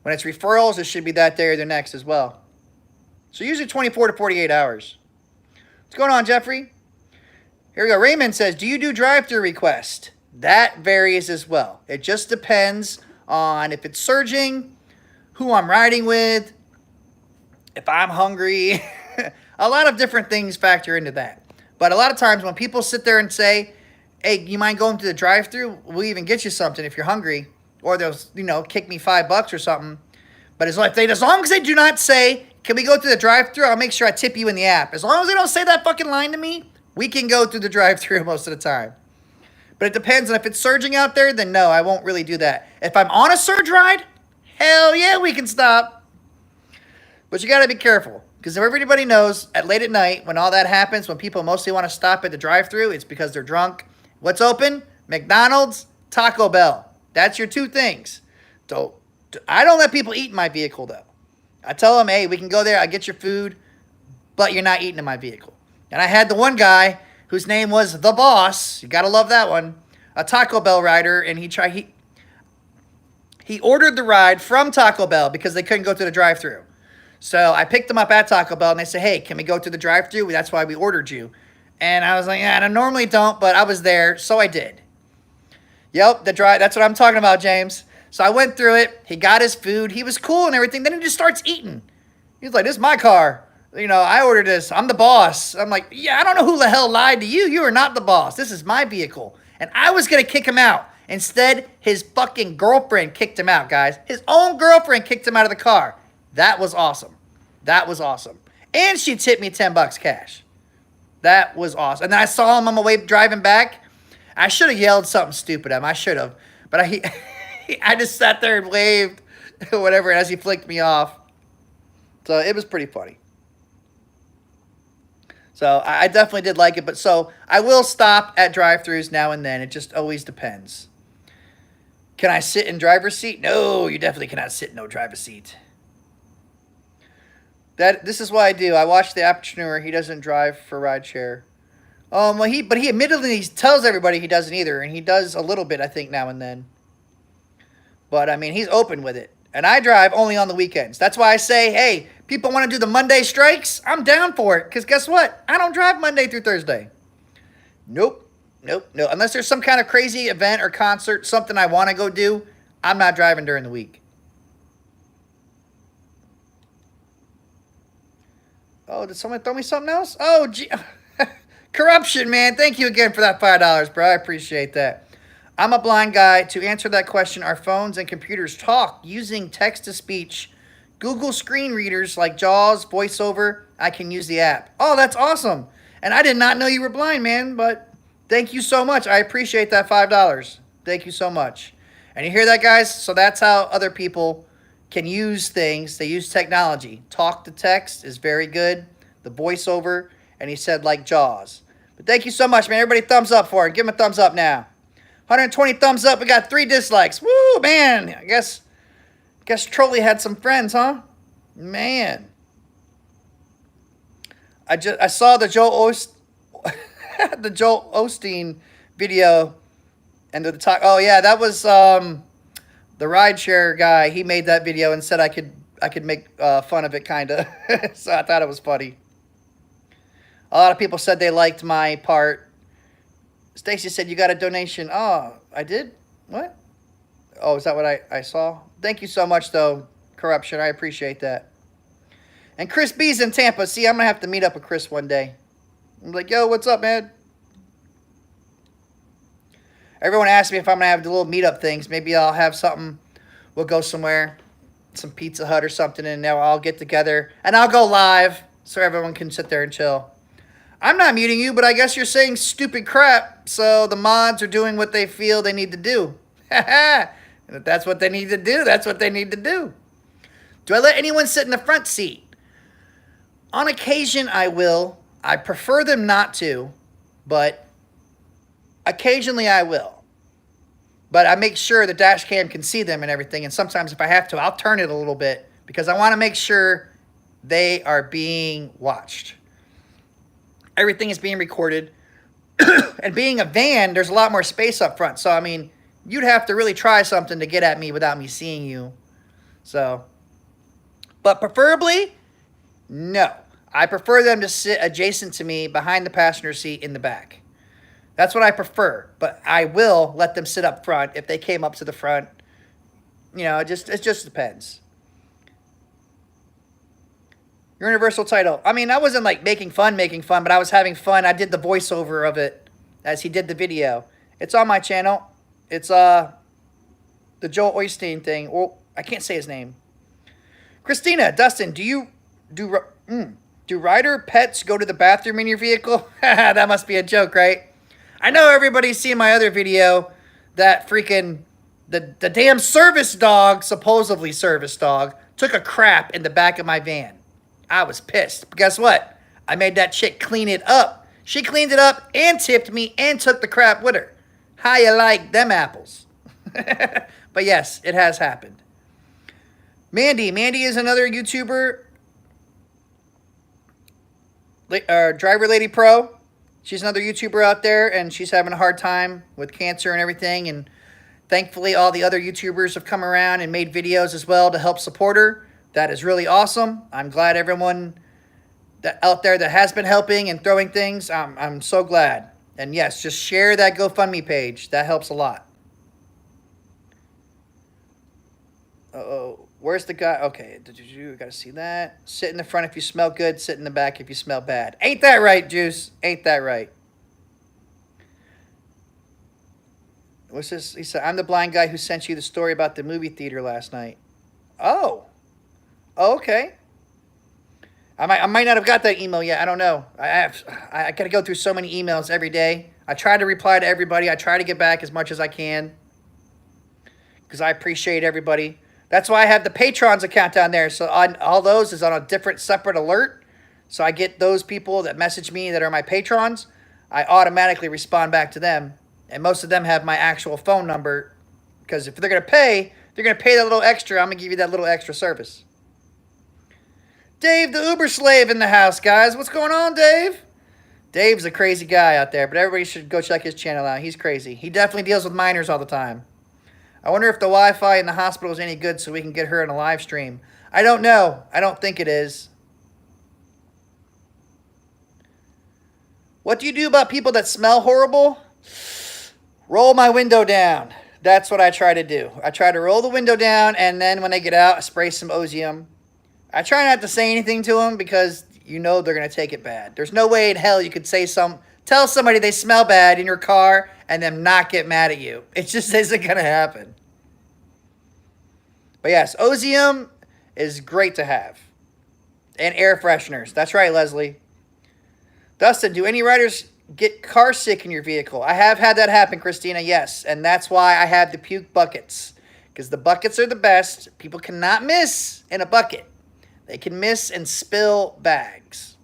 it's referrals, it should be that day or the next as well. So usually 24 to 48 hours. What's going on, Jeffrey? Here we go. Raymond says, do you do drive-thru request? That varies as well. It just depends on if it's surging, who I'm riding with, if I'm hungry. A lot of different things factor into that. But a lot of times when people sit there and say, hey, you mind going to the drive-thru? We'll even get you something if you're hungry. Or they'll, kick me $5 or something. But as long as they do not say, can we go through the drive-thru? I'll make sure I tip you in the app. As long as they don't say that fucking line to me, we can go through the drive-thru most of the time. But it depends on if it's surging out there, then no, I won't really do that. If I'm on a surge ride, hell yeah, we can stop. But you got to be careful. Because everybody knows at late at night, when all that happens, when people mostly want to stop at the drive-thru, it's because they're drunk. What's open? McDonald's, Taco Bell. That's your two things. So I don't let people eat in my vehicle, though. I tell them, hey, we can go there. I get your food, but you're not eating in my vehicle. And I had the one guy whose name was The Boss. You got to love that one. A Taco Bell rider, and he ordered the ride from Taco Bell because they couldn't go through the drive-thru. So I picked them up at Taco Bell, and they said, hey, can we go through the drive-thru? That's why we ordered you. And I was like, yeah, I normally don't, but I was there, so I did. Yep, that's what I'm talking about, James. So I went through it. He got his food. He was cool and everything. Then he just starts eating. He's like, this is my car. I ordered this. I'm the boss. I'm like, yeah, I don't know who the hell lied to you. You are not the boss. This is my vehicle. And I was going to kick him out. Instead, his fucking girlfriend kicked him out, guys. His own girlfriend kicked him out of the car. That was awesome. That was awesome. And she tipped me $10 cash. That was awesome. And then I saw him on my way driving back. I should have yelled something stupid at him. I should have. But I just sat there and waved or whatever as he flicked me off. So it was pretty funny. So I definitely did like it. But so I will stop at drive-thrus now and then. It just always depends. Can I sit in driver's seat? No, you definitely cannot sit in no driver's seat. This is what I do. I watch the entrepreneur. He doesn't drive for rideshare. Well, he admittedly tells everybody he doesn't either, and he does a little bit, I think, now and then. But I mean, he's open with it, and I drive only on the weekends. That's why I say, hey, people want to do the Monday strikes? I'm down for it, because guess what? I don't drive Monday through Thursday. Nope. Unless there's some kind of crazy event or concert, something I want to go do, I'm not driving during the week. Oh, did someone throw me something else? Oh, gee. Corruption, man. Thank you again for that $5, bro. I appreciate that. I'm a blind guy. To answer that question, our phones and computers talk using text-to-speech. Google screen readers like JAWS, VoiceOver. I can use the app. Oh, that's awesome. And I did not know you were blind, man, but thank you so much. I appreciate that $5. Thank you so much. And you hear that, guys? So that's how other people can use things. They use technology. Talk to text is very good. The VoiceOver, and he said like JAWS. But thank you so much, man. Everybody thumbs up for it. Give him a thumbs up now. 120 thumbs up. We got 3 dislikes. Woo, man. I guess Trolley had some friends, huh? Man. I saw the Joel Osteen video, and the talk. Oh yeah, that was the Rideshare guy. He made that video and said I could make fun of it, kind of. So I thought it was funny. A lot of people said they liked my part. Stacy said, you got a donation. Oh, I did? What? Oh, is that what I saw? Thank you so much, though, Corruption. I appreciate that. And Chris B's in Tampa. See, I'm going to have to meet up with Chris one day. I'm like, yo, what's up, man? Everyone asks me if I'm going to have the little meetup things. Maybe I'll have something. We'll go somewhere, some Pizza Hut or something, and now I'll get together. And I'll go live so everyone can sit there and chill. I'm not muting you, but I guess you're saying stupid crap, so the mods are doing what they feel they need to do. If that's what they need to do, that's what they need to do. Do I let anyone sit in the front seat? On occasion, I will. I prefer them not to, but occasionally I will. But I make sure the dash cam can see them and everything, and sometimes if I have to, I'll turn it a little bit because I want to make sure they are being watched. Everything is being recorded. And being a van, there's a lot more space up front. So, I mean, you'd have to really try something to get at me without me seeing you. So, but preferably, no. I prefer them to sit adjacent to me behind the passenger seat in the back. That's what I prefer. But I will let them sit up front if they came up to the front. You know, it just depends. Universal title. I mean, I wasn't like making fun, but I was having fun. I did the voiceover of it as he did the video. It's on my channel. It's the Joel Osteen thing. Well, I can't say his name. Christina, Dustin, do rider pets go to the bathroom in your vehicle? That must be a joke, right? I know everybody's seen my other video that freaking the damn service dog, supposedly service dog, took a crap in the back of my van. I was pissed. But guess what? I made that chick clean it up. She cleaned it up and tipped me and took the crap with her. How you like them apples? But yes, it has happened. Mandy is another YouTuber, Driver Lady Pro. She's another YouTuber out there, and she's having a hard time with cancer and everything. And thankfully, all the other YouTubers have come around and made videos as well to help support her. That is really awesome. I'm glad everyone that out there that has been helping and throwing things. I'm so glad. And yes, just share that GoFundMe page. That helps a lot. Uh-oh. Where's the guy? Okay, you gotta see that. Sit in the front if you smell good. Sit in the back if you smell bad. Ain't that right, Juice? Ain't that right? What's this? He said, I'm the blind guy who sent you the story about the movie theater last night. Oh. Okay. I might not have got that email yet. I don't know. I got to go through so many emails every day. I try to reply to everybody. I try to get back as much as I can because I appreciate everybody. That's why I have the Patrons account down there. So all those is on a different separate alert. So I get those people that message me that are my patrons. I automatically respond back to them. And most of them have my actual phone number because if they're going to pay that little extra. I'm going to give you that little extra service. Dave, the Uber slave in the house, guys. What's going on, Dave? Dave's a crazy guy out there, but everybody should go check his channel out. He's crazy. He definitely deals with minors all the time. I wonder if the Wi-Fi in the hospital is any good so we can get her in a live stream. I don't know. I don't think it is. What do you do about people that smell horrible? Roll my window down. That's what I try to do. I try to roll the window down, and then when they get out, I spray some Ozium. I try not to say anything to them because you know they're going to take it bad. There's no way in hell you could tell somebody they smell bad in your car and them not get mad at you. It just isn't going to happen. But yes, Ozium is great to have. And air fresheners. That's right, Leslie. Dustin, do any riders get car sick in your vehicle? I have had that happen, Christina, yes. And that's why I have the puke buckets. Because the buckets are the best. People cannot miss in a bucket. They can miss and spill bags.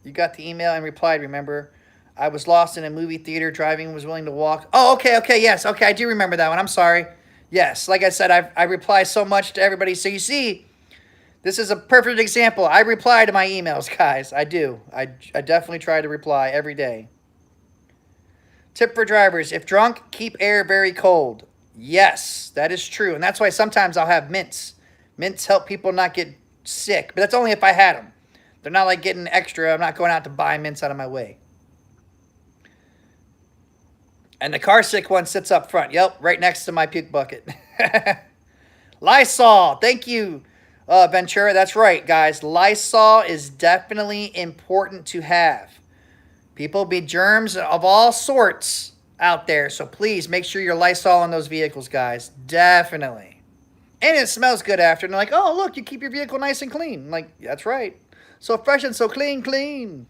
You got the email and replied, remember? I was lost in a movie theater, driving and was willing to walk. Oh, okay, yes. Okay, I do remember that one. I'm sorry. Yes, like I said, I reply so much to everybody. So you see, this is a perfect example. I reply to my emails, guys. I do. I definitely try to reply every day. Tip for drivers. If drunk, keep air very cold. Yes, that is true. And that's why sometimes I'll have mints. Mints help people not get sick. But that's only if I had them. They're not like getting extra. I'm not going out to buy mints out of my way. And the car sick one sits up front. Yep, right next to my puke bucket. Lysol. Thank you, Ventura. That's right, guys. Lysol is definitely important to have. People be germs of all sorts out there. So please make sure you're Lysol on those vehicles, guys. Definitely. And it smells good after. And they're like, oh, look, you keep your vehicle nice and clean. I'm like, that's right. So fresh and so clean.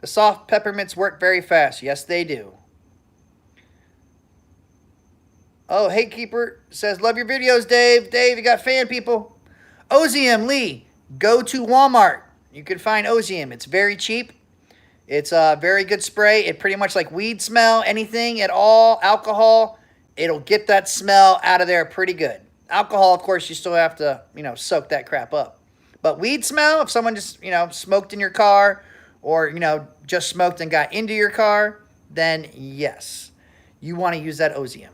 The soft peppermints work very fast. Yes, they do. Oh, Hey Keeper says, love your videos, Dave. Dave, you got fan people. Ozium, Lee, go to Walmart. You can find Ozium. It's very cheap. It's a very good spray. It pretty much like weed smell, anything at all, alcohol, it'll get that smell out of there pretty good. Alcohol, of course, you still have to, soak that crap up. But weed smell, if someone just, smoked in your car or, just smoked and got into your car, then yes, you want to use that Ozium.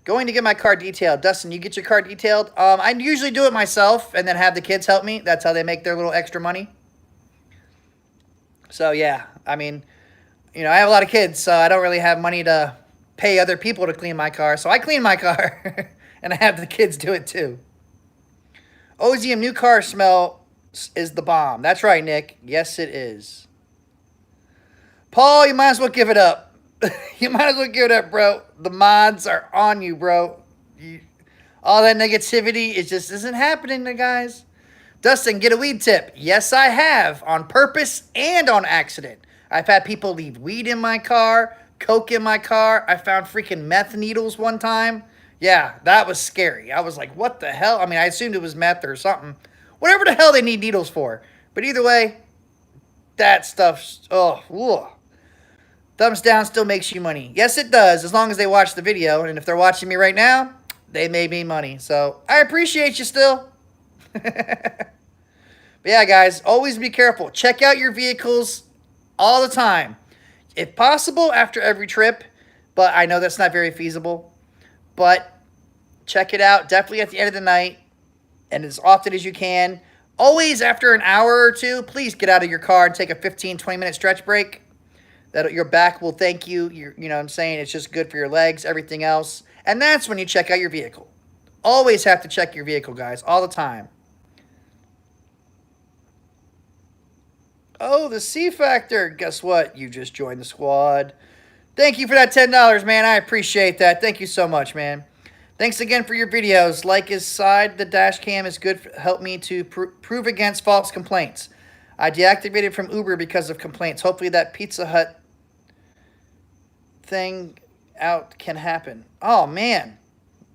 Going to get my car detailed. Dustin, you get your car detailed? I usually do it myself and then have the kids help me. That's how they make their little extra money. So, yeah, I mean, I have a lot of kids, so I don't really have money to pay other people to clean my car. So I clean my car, and I have the kids do it too. Ozium new car smell is the bomb. That's right, Nick. Yes, it is. Paul, you might as well give it up. You might as well give it up, bro. The mods are on you, bro. All that negativity just isn't happening, guys. Dustin, get a weed tip. Yes, I have. On purpose and on accident. I've had people leave weed in my car, coke in my car. I found freaking meth needles one time. Yeah, that was scary. I was like, what the hell? I mean, I assumed it was meth or something. Whatever the hell they need needles for. But either way, that stuff's, oh, ugh. Thumbs down still makes you money. Yes, it does, as long as they watch the video. And if they're watching me right now, they made me money. So I appreciate you still. But yeah, guys, always be careful. Check out your vehicles all the time. If possible, after every trip. But I know that's not very feasible. But check it out definitely at the end of the night and as often as you can. Always after an hour or two, please get out of your car and take a 15, 20-minute stretch break. That your back will thank you. You know what I'm saying? It's just good for your legs, everything else. And that's when you check out your vehicle. Always have to check your vehicle, guys, all the time. Oh, the C Factor. Guess what? You just joined the squad. Thank you for that $10, man. I appreciate that. Thank you so much, man. Thanks again for your videos. Like his side, the dash cam is good. Help me to prove against false complaints. I deactivated from Uber because of complaints. Hopefully that Pizza Hut thing out can happen. Oh, man.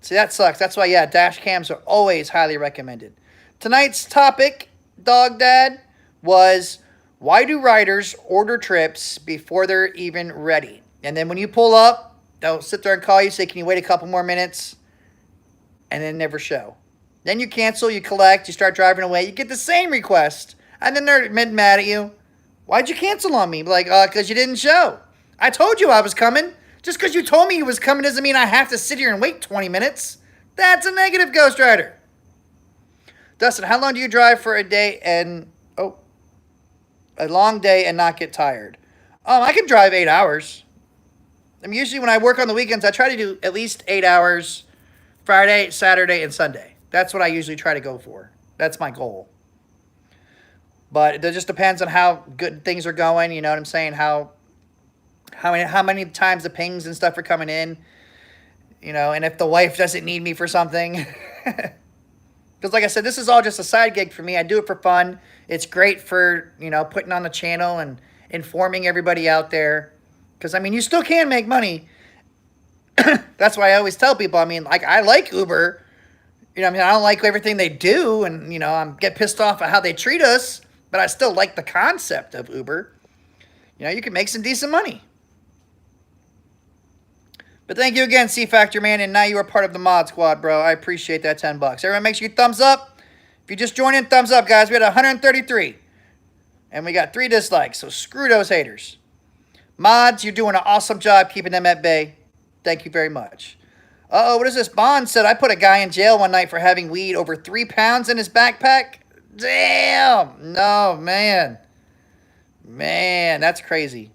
See, that sucks. That's why, yeah, dash cams are always highly recommended. Tonight's topic, Dog Dad, was why do riders order trips before they're even ready? And then when you pull up, they'll sit there and call you, say, can you wait a couple more minutes? And then never show. Then you cancel, you collect, you start driving away. You get the same request. And then they're mad at you. Why'd you cancel on me? Like, because you didn't show. I told you I was coming. Just because you told me you was coming doesn't mean I have to sit here and wait 20 minutes. That's a negative, Ghost Rider. Dustin, how long do you drive for a day and... Oh. A long day and not get tired? I can drive 8 hours. I mean, usually when I work on the weekends, I try to do at least 8 hours Friday, Saturday, and Sunday. That's what I usually try to go for. That's my goal. But it just depends on how good things are going. You know what I'm saying? How many times the pings and stuff are coming in. You know, and if the wife doesn't need me for something. Because like I said, this is all just a side gig for me. I do it for fun. It's great for, you know, putting on the channel and informing everybody out there. Because, I mean, you still can make money. That's why I always tell people, I mean, like, I like Uber. You know what I mean? I don't like everything they do. And, you know, I get pissed off at how they treat us. But I still like the concept of Uber. You know, you can make some decent money. But thank you again, C Factor, man. And now you are part of the mod squad, bro. I appreciate that $10. Everyone make sure you thumbs up. If you just joined in, thumbs up, guys. We had 133. And we got 3 dislikes. So screw those haters. Mods, you're doing an awesome job keeping them at bay. Thank you very much. Uh-oh, what is this? Bond said, I put a guy in jail one night for having weed over 3 pounds in his backpack. Damn. No, man. Man, that's crazy.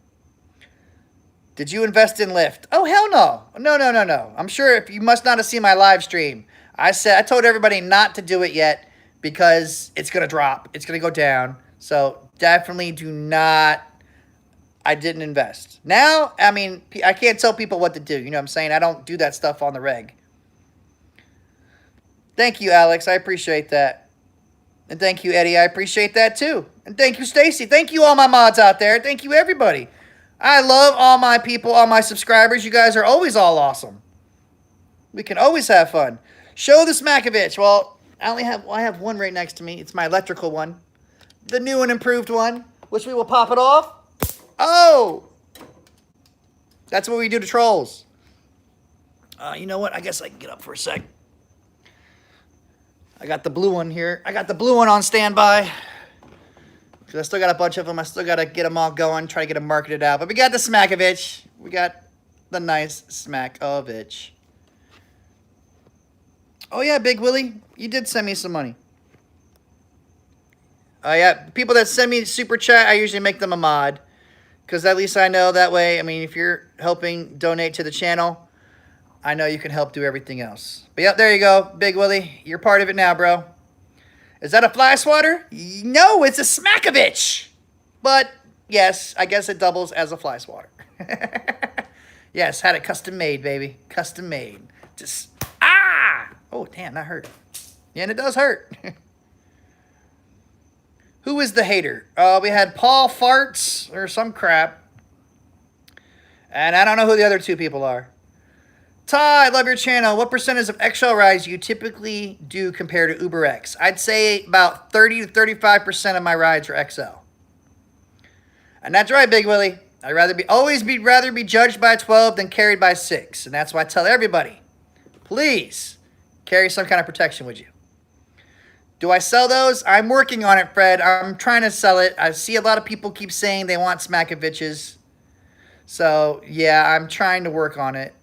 Did you invest in Lyft? Oh, hell no. No. I'm sure if you must not have seen my live stream. I told everybody not to do it yet because it's going to drop. It's going to go down. So definitely do not. I didn't invest. Now, I mean, I can't tell people what to do. You know what I'm saying? I don't do that stuff on the reg. Thank you, Alex. I appreciate that. And thank you, Eddie. I appreciate that too. And thank you, Stacy. Thank you, all my mods out there. Thank you, everybody. I love all my people, all my subscribers. You guys are always all awesome. We can always have fun. Show the Smack-o-vich. Well, I have one right next to me. It's my electrical one. The new and improved one, which we will pop it off. Oh! That's what we do to trolls. You know what? I guess I can get up for a sec. I got the blue one here. I got the blue one on standby. Because I still got a bunch of them. I still got to get them all going. Try to get them marketed out. But we got the Smack-o-vich. We got the nice Smack-o-vich. Oh, yeah, Big Willie. You did send me some money. Yeah, people that send me super chat, I usually make them a mod. Because at least I know that way. I mean, if you're helping donate to the channel, I know you can help do everything else. But yeah, there you go, Big Willie. You're part of it now, bro. Is that a fly swatter? No, it's a Smack-o-vich. But yes, I guess it doubles as a fly swatter. Yes, had it custom made, baby. Custom made. Just, ah! Oh, damn, that hurt. Yeah, and it does hurt. Who is the hater? We had Paul Farts or some crap. And I don't know who the other 2 people are. Ty, I love your channel. What percentage of XL rides you typically do compared to UberX? I'd say about 30 to 35% of my rides are XL. And that's right, Big Willie. I'd rather be judged by 12 than carried by 6. And that's why I tell everybody, please carry some kind of protection with you. Do I sell those? I'm working on it, Fred. I'm trying to sell it. I see a lot of people keep saying they want Smack-o-viches. So, yeah, I'm trying to work on it.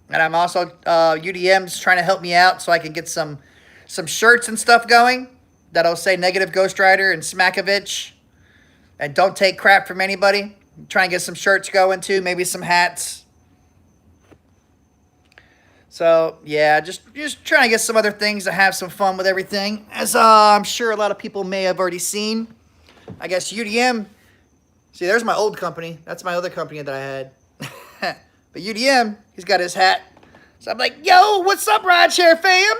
And I'm also, UDM's trying to help me out so I can get some shirts and stuff going that'll say negative Ghost Rider and Smack-o-vich. And don't take crap from anybody. I'm trying to get some shirts going too, maybe some hats. So, yeah, just trying to get some other things to have some fun with everything. As I'm sure a lot of people may have already seen. I guess UDM, see, there's my old company. That's my other company that I had. But UDM, he's got his hat. So I'm like, yo, what's up, Rideshare fam?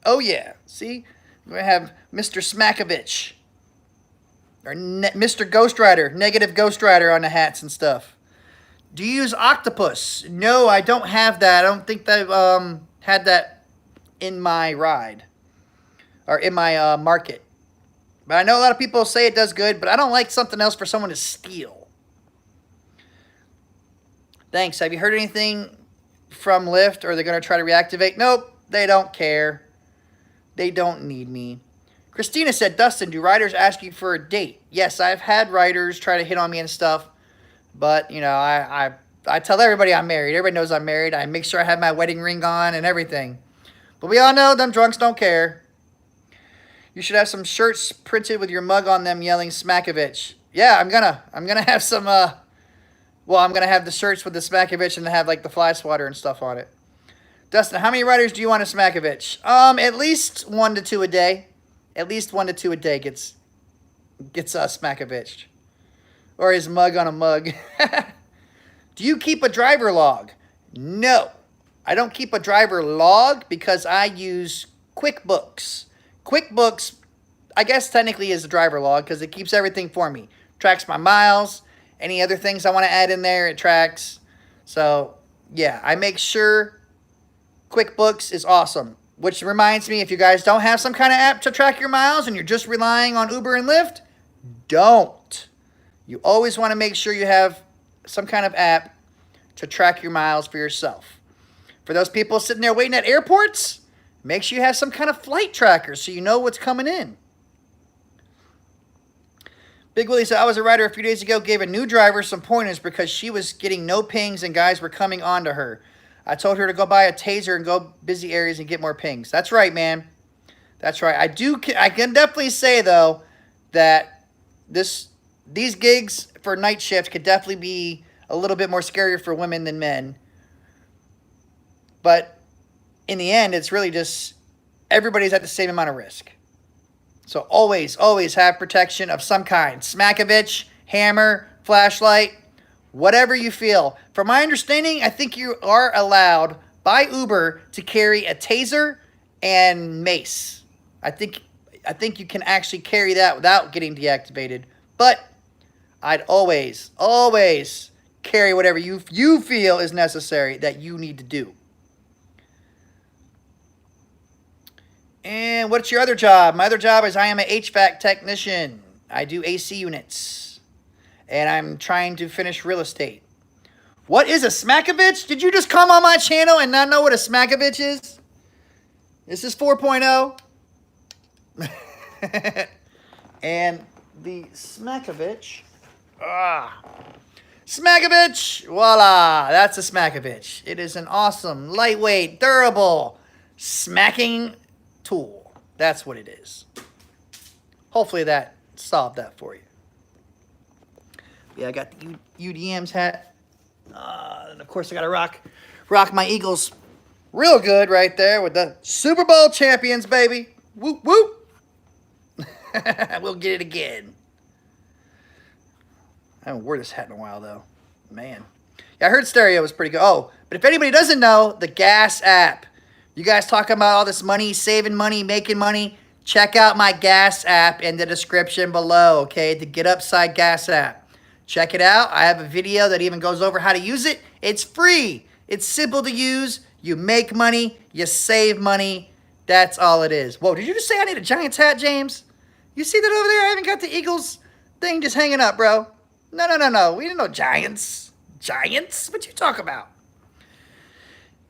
Oh, yeah. See, we're going to have Mr. Smack-o-vich. Or Mr. Ghost Rider, negative Ghost Rider on the hats and stuff. Do you use Octopus? No, I don't have that. I don't think that I've had that in my ride. Or in my market. But I know a lot of people say it does good, but I don't like something else for someone to steal. Thanks. Have you heard anything from Lyft? Or they're going to try to reactivate? Nope, they don't care. They don't need me. Christina said, Dustin, do riders ask you for a date? Yes, I've had riders try to hit on me and stuff. But, you know, I tell everybody I'm married. Everybody knows I'm married. I make sure I have my wedding ring on and everything. But we all know them drunks don't care. You should have some shirts printed with your mug on them yelling Smack-o-vich. Yeah, I'm gonna have some, I'm gonna have the shirts with the Smack-o-vich and have, like, the fly swatter and stuff on it. Dustin, how many riders do you want to Smack-o-vich? At least 1 to 2 a day. At least 1 to 2 a day gets Smack-o-vich. Or his mug on a mug. Do you keep a driver log? No. I don't keep a driver log because I use QuickBooks. QuickBooks, I guess technically is a driver log because it keeps everything for me. Tracks my miles. Any other things I want to add in there, it tracks. So, yeah, I make sure QuickBooks is awesome. Which reminds me, if you guys don't have some kind of app to track your miles and you're just relying on Uber and Lyft, don't. You always want to make sure you have some kind of app to track your miles for yourself. For those people sitting there waiting at airports, make sure you have some kind of flight tracker so you know what's coming in. Big Willie said, I was a rider a few days ago, gave a new driver some pointers because she was getting no pings and guys were coming onto her. I told her to go buy a taser and go busy areas and get more pings. That's right, man. That's right. I can definitely say, though, that these gigs for night shift could definitely be a little bit more scarier for women than men. But in the end, it's really just everybody's at the same amount of risk. So always, always have protection of some kind. Smack-o-vich, hammer, flashlight, whatever you feel. From my understanding, I think you are allowed by Uber to carry a taser and mace. I think you can actually carry that without getting deactivated. But I'd always, always carry whatever you feel is necessary that you need to do. And what's your other job? My other job is I am an HVAC technician. I do AC units. And I'm trying to finish real estate. What is a Smack-o-vich? Did you just come on my channel and not know what a Smack-o-vich is? This is 4.0. And the Smack-o-vich. Smack-o-vich. Voila. That's a Smack-o-vich. It is an awesome, lightweight, durable smacking tool. That's what it is. Hopefully that solved that for you. Yeah, I got the UDM's hat. And of course I gotta rock my Eagles real good right there with the Super Bowl champions, baby. Whoop, whoop. We'll get it again. I haven't worn this hat in a while, though. Man. Yeah, I heard stereo was pretty good. Oh, but if anybody doesn't know, the Gas app. You guys talking about all this money, saving money, making money, check out my Gas app in the description below, okay? The Get Upside Gas app. Check it out. I have a video that even goes over how to use it. It's free. It's simple to use. You make money. You save money. That's all it is. Whoa, did you just say I need a Giants hat, James? You see that over there? I haven't got the Eagles thing just hanging up, bro. No. We didn't know giants. Giants? What you talk about?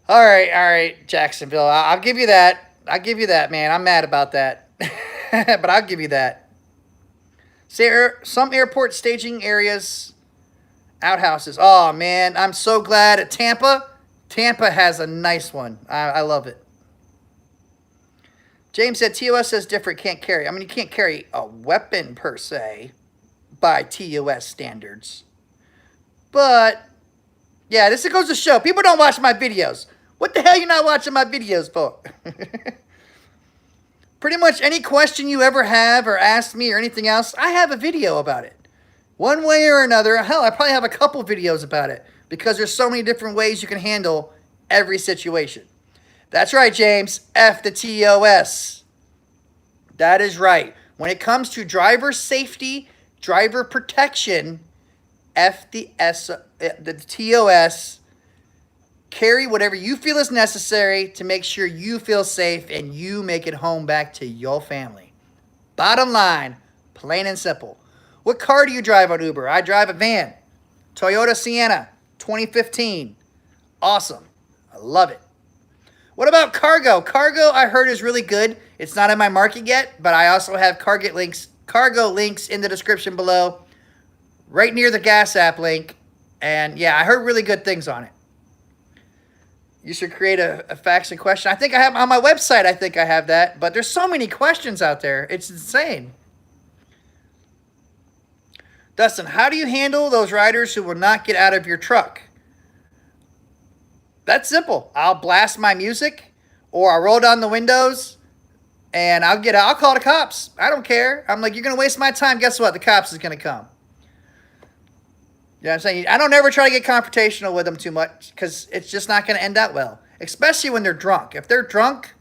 All right, Jacksonville. I'll give you that. I'll give you that, man. I'm mad about that. But I'll give you that. Some airport staging areas, outhouses. Oh, man. I'm so glad at Tampa. Tampa has a nice one. I love it. James said TOS says different, can't carry. I mean, you can't carry a weapon per se by TOS standards. But, yeah, this goes to show. People don't watch my videos. What the hell are you not watching my videos for? Pretty much any question you ever have or ask me or anything else, I have a video about it. One way or another. Hell, I probably have a couple videos about it because there's so many different ways you can handle every situation. That's right, James. F the TOS. That is right. When it comes to driver safety, driver protection, F the TOS. Carry whatever you feel is necessary to make sure you feel safe and you make it home back to your family. Bottom line, plain and simple. What car do you drive on Uber? I drive a van. Toyota Sienna, 2015. Awesome. I love it. What about cargo? Cargo, I heard, is really good. It's not in my market yet, but I also have cargo links in the description below, right near the gas app link. And yeah, I heard really good things on it. You should create a facts and question. I think I have on my website. I think I have that, but there's so many questions out there. It's insane. Dustin, how do you handle those riders who will not get out of your truck? That's simple. I'll blast my music, or I'll roll down the windows, and I'll call the cops. I don't care. I'm like, you're gonna waste my time. Guess what? The cops is gonna come. You know what I'm saying? I don't ever try to get confrontational with them too much because it's just not going to end out well, especially when they're drunk. If they're drunk,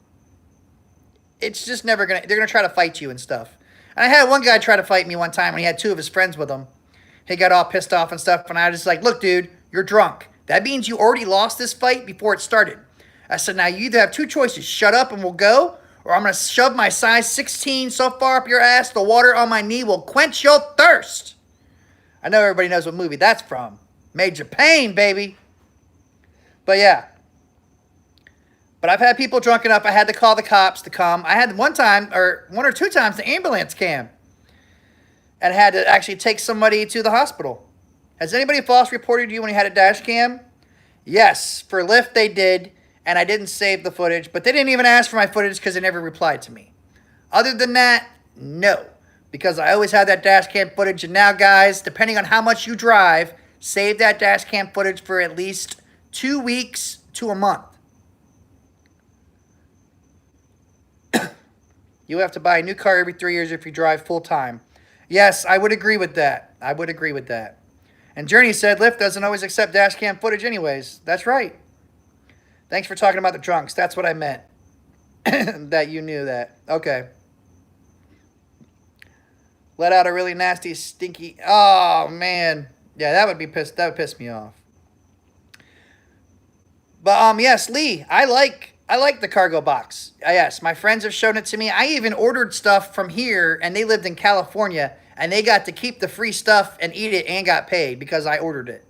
it's just never going to, they're going to try to fight you and stuff. And I had one guy try to fight me one time and he had two of his friends with him. He got all pissed off and stuff. And I was just like, look, dude, you're drunk. That means you already lost this fight before it started. I said, now you either have two choices. Shut up and we'll go, or I'm going to shove my size 16 so far up your ass, the water on my knee will quench your thirst. I know everybody knows what movie that's from. Major Pain, baby. But yeah. But I've had people drunk enough, I had to call the cops to come. I had one or two times, the ambulance came. And had to actually take somebody to the hospital. Has anybody false reported you when you had a dash cam? Yes. For Lyft, they did. And I didn't save the footage. But they didn't even ask for my footage because they never replied to me. Other than that, no. Because I always have that dash cam footage. And now, guys, depending on how much you drive, save that dash cam footage for at least 2 weeks to a month. You have to buy a new car every 3 years if you drive full time. Yes, I would agree with that. I would agree with that. And Journey said Lyft doesn't always accept dash cam footage anyways. That's right. Thanks for talking about the drunks. That's what I meant. That you knew that. Okay. Let out a really nasty, stinky... Oh, man. Yeah, that would piss me off. But, yes, Lee, I like the cargo box. Yes, my friends have shown it to me. I even ordered stuff from here, and they lived in California, and they got to keep the free stuff and eat it and got paid because I ordered it.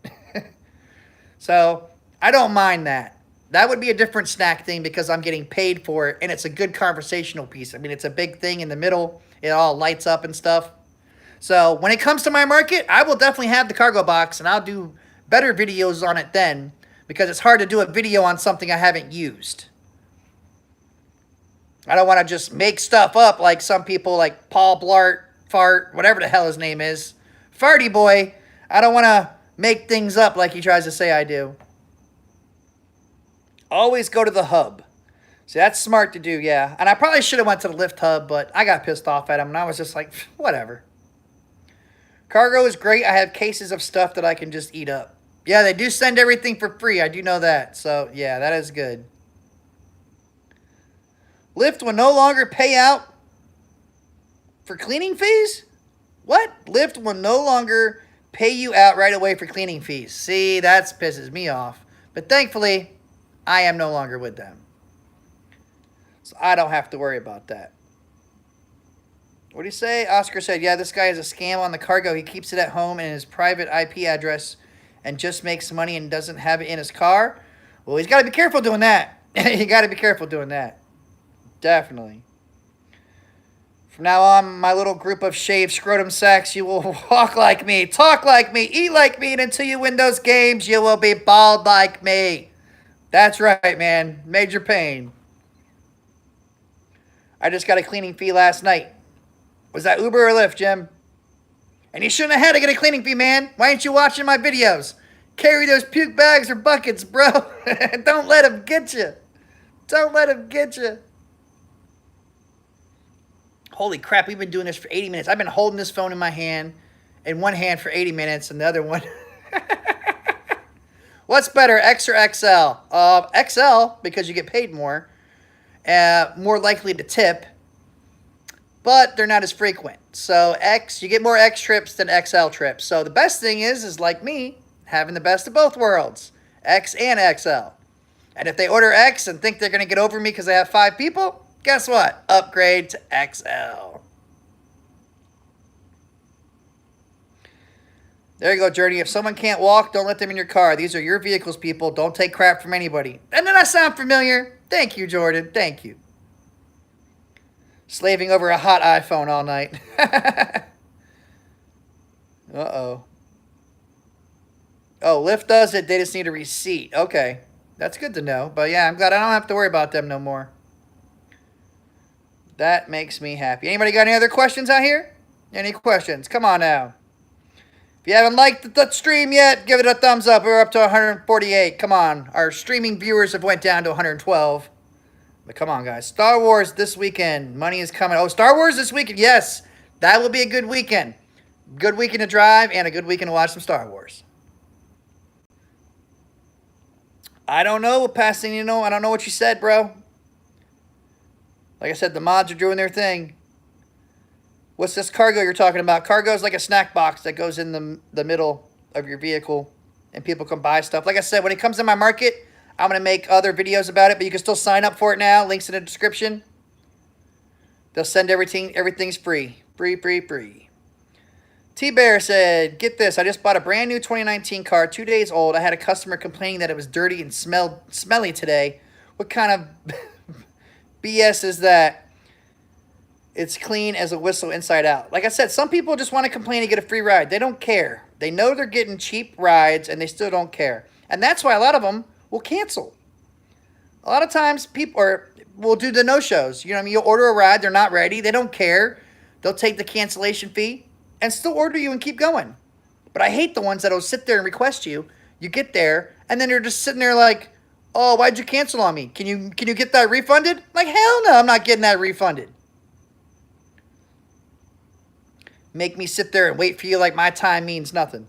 So, I don't mind that. That would be a different snack thing because I'm getting paid for it, and it's a good conversational piece. I mean, it's a big thing in the middle. It all lights up and stuff. So when it comes to my market, I will definitely have the cargo box, and I'll do better videos on it then because it's hard to do a video on something I haven't used. I don't want to just make stuff up like some people like Paul Blart, Fart, whatever the hell his name is. Farty Boy. I don't want to make things up like he tries to say I do. Always go to the hub. See, that's smart to do, yeah. And I probably should have went to the Lyft hub, but I got pissed off at him, and I was just like, whatever. Cargo is great. I have cases of stuff that I can just eat up. Yeah, they do send everything for free. I do know that. So, yeah, that is good. Lyft will no longer pay out for cleaning fees? What? Lyft will no longer pay you out right away for cleaning fees. See, that pisses me off. But thankfully, I am no longer with them. So I don't have to worry about that. What do you say? Oscar said, yeah, this guy is a scam on the cargo. He keeps it at home in his private IP address and just makes money and doesn't have it in his car. Well, he's got to be careful doing that. You got to be careful doing that. Definitely. From now on, my little group of shaved scrotum sacks, you will walk like me, talk like me, eat like me, and until you win those games, you will be bald like me. That's right, man. Major pain. I just got a cleaning fee last night. Was that Uber or Lyft, Jim? And you shouldn't have had to get a cleaning fee, man. Why ain't you watching my videos? Carry those puke bags or buckets, bro. Don't let them get you. Don't let them get you. Holy crap, we've been doing this for 80 minutes. I've been holding this phone in my hand, in one hand for 80 minutes, and the other one. What's better, X or XL? XL, because you get paid more. More likely to tip. But they're not as frequent. So X, you get more X trips than XL trips. So the best thing is like me, having the best of both worlds. X and XL. And if they order X and think they're going to get over me because they have 5 people, guess what? Upgrade to XL. There you go, Journey. If someone can't walk, don't let them in your car. These are your vehicles, people. Don't take crap from anybody. And then I sound familiar. Thank you, Jordan. Thank you. Slaving over a hot iPhone all night. Uh-oh. Oh, Lyft does it. They just need a receipt. Okay. That's good to know. But yeah, I'm glad I don't have to worry about them no more. That makes me happy. Anybody got any other questions out here? Any questions? Come on now. If you haven't liked the stream yet, give it a thumbs up. We're up to 148. Come on. Our streaming viewers have went down to 112. But come on, guys. Star Wars this weekend. Money is coming. Oh, Star Wars this weekend. Yes. That will be a good weekend. Good weekend to drive and a good weekend to watch some Star Wars. I don't know, passing, you know. I don't know what you said, bro. Like I said, the mods are doing their thing. What's this cargo you're talking about? Cargo is like a snack box that goes in the middle of your vehicle. And people can buy stuff. Like I said, when it comes to my market, I'm going to make other videos about it, but you can still sign up for it now. Links in the description. They'll send everything. Everything's free. Free, free, free. T-Bear said, get this. I just bought a brand new 2019 car, 2 days old. I had a customer complaining that it was dirty and smelly today. What kind of BS is that? It's clean as a whistle inside out. Like I said, some people just want to complain and get a free ride. They don't care. They know they're getting cheap rides, and they still don't care. And that's why a lot of them will cancel. A lot of times people will do the no-shows. You know what I mean? You'll order a ride, they're not ready, they don't care. They'll take the cancellation fee and still order you and keep going. But I hate the ones that'll sit there and request you. You get there, and then you're just sitting there like, oh, why'd you cancel on me? Can you get that refunded? Like, hell no, I'm not getting that refunded. Make me sit there and wait for you like my time means nothing.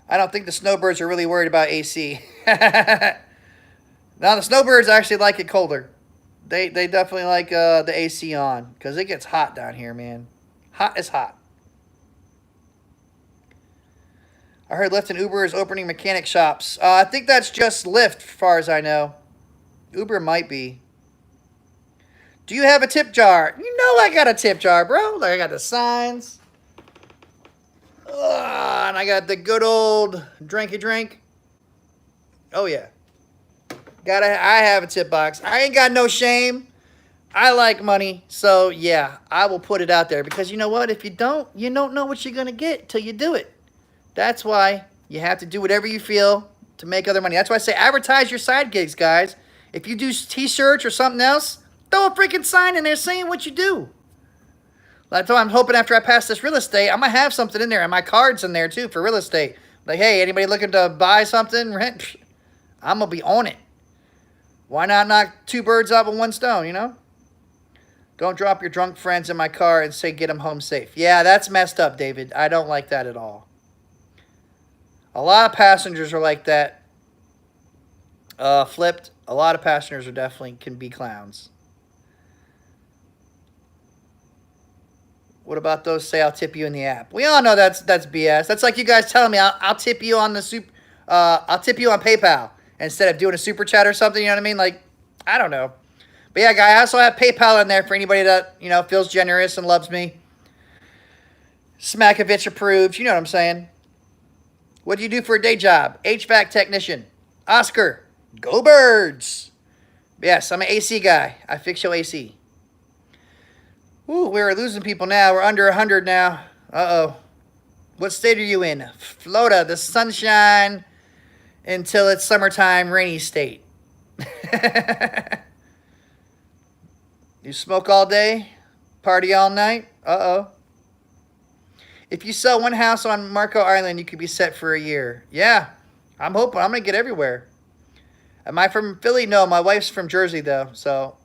I don't think the snowbirds are really worried about AC. Now, the snowbirds actually like it colder. They definitely like the AC on. Because it gets hot down here, man. Hot as hot. I heard Lyft and Uber is opening mechanic shops. I think that's just Lyft, as far as I know. Uber might be. Do you have a tip jar? You know I got a tip jar, bro. Like, I got the signs. And I got the good old drinky drink. Oh, yeah. I have a tip box. I ain't got no shame. I like money. So, yeah, I will put it out there. Because you know what? If you don't know what you're going to get till you do it. That's why you have to do whatever you feel to make other money. That's why I say advertise your side gigs, guys. If you do t-shirts or something else, throw a freaking sign in there saying what you do. That's why I'm hoping after I pass this real estate, I'm going to have something in there. And my card's in there, too, for real estate. Like, hey, anybody looking to buy something, rent? I'm going to be on it. Why not knock 2 birds out with 1 stone, you know? Don't drop your drunk friends in my car and say get them home safe. Yeah, that's messed up, David. I don't like that at all. A lot of passengers are like that. Flipped. A lot of passengers are definitely can be clowns. What about those say I'll tip you in the app? We all know that's BS. That's like you guys telling me I'll tip you on the I'll tip you on PayPal instead of doing a super chat or something. You know what I mean? Like, I don't know. But yeah, guy, I also have PayPal in there for anybody that, you know, feels generous and loves me. Smack-o-vich approved. You know what I'm saying. What do you do for a day job? HVAC technician. Oscar. Go Birds. Yes, I'm an AC guy. I fix your AC. Ooh, we're losing people now. We're under 100 now. Uh-oh. What state are you in? Florida, the sunshine until it's summertime, rainy state. You smoke all day, party all night. Uh-oh. If you sell one house on Marco Island, you could be set for a year. Yeah, I'm hoping. I'm going to get everywhere. Am I from Philly? No, my wife's from Jersey, though. So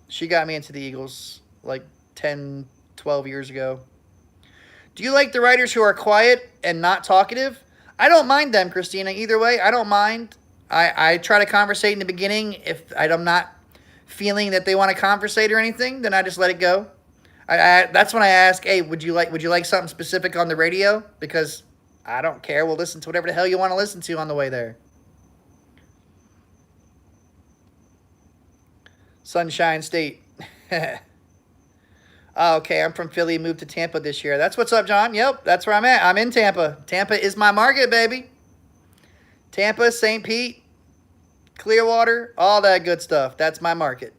she got me into the Eagles like 10, 12 years ago. Do you like the writers who are quiet and not talkative? I don't mind them, Christina. Either way, I don't mind. I try to conversate in the beginning. If I'm not feeling that they want to conversate or anything, then I just let it go. That's when I ask, hey, would you like something specific on the radio? Because I don't care. We'll listen to whatever the hell you want to listen to on the way there. Sunshine State. Oh, okay, I'm from Philly, moved to Tampa this year. That's what's up, John. Yep, that's where I'm at. I'm in Tampa. Tampa is my market, baby. Tampa, St. Pete, Clearwater, all that good stuff. That's my market.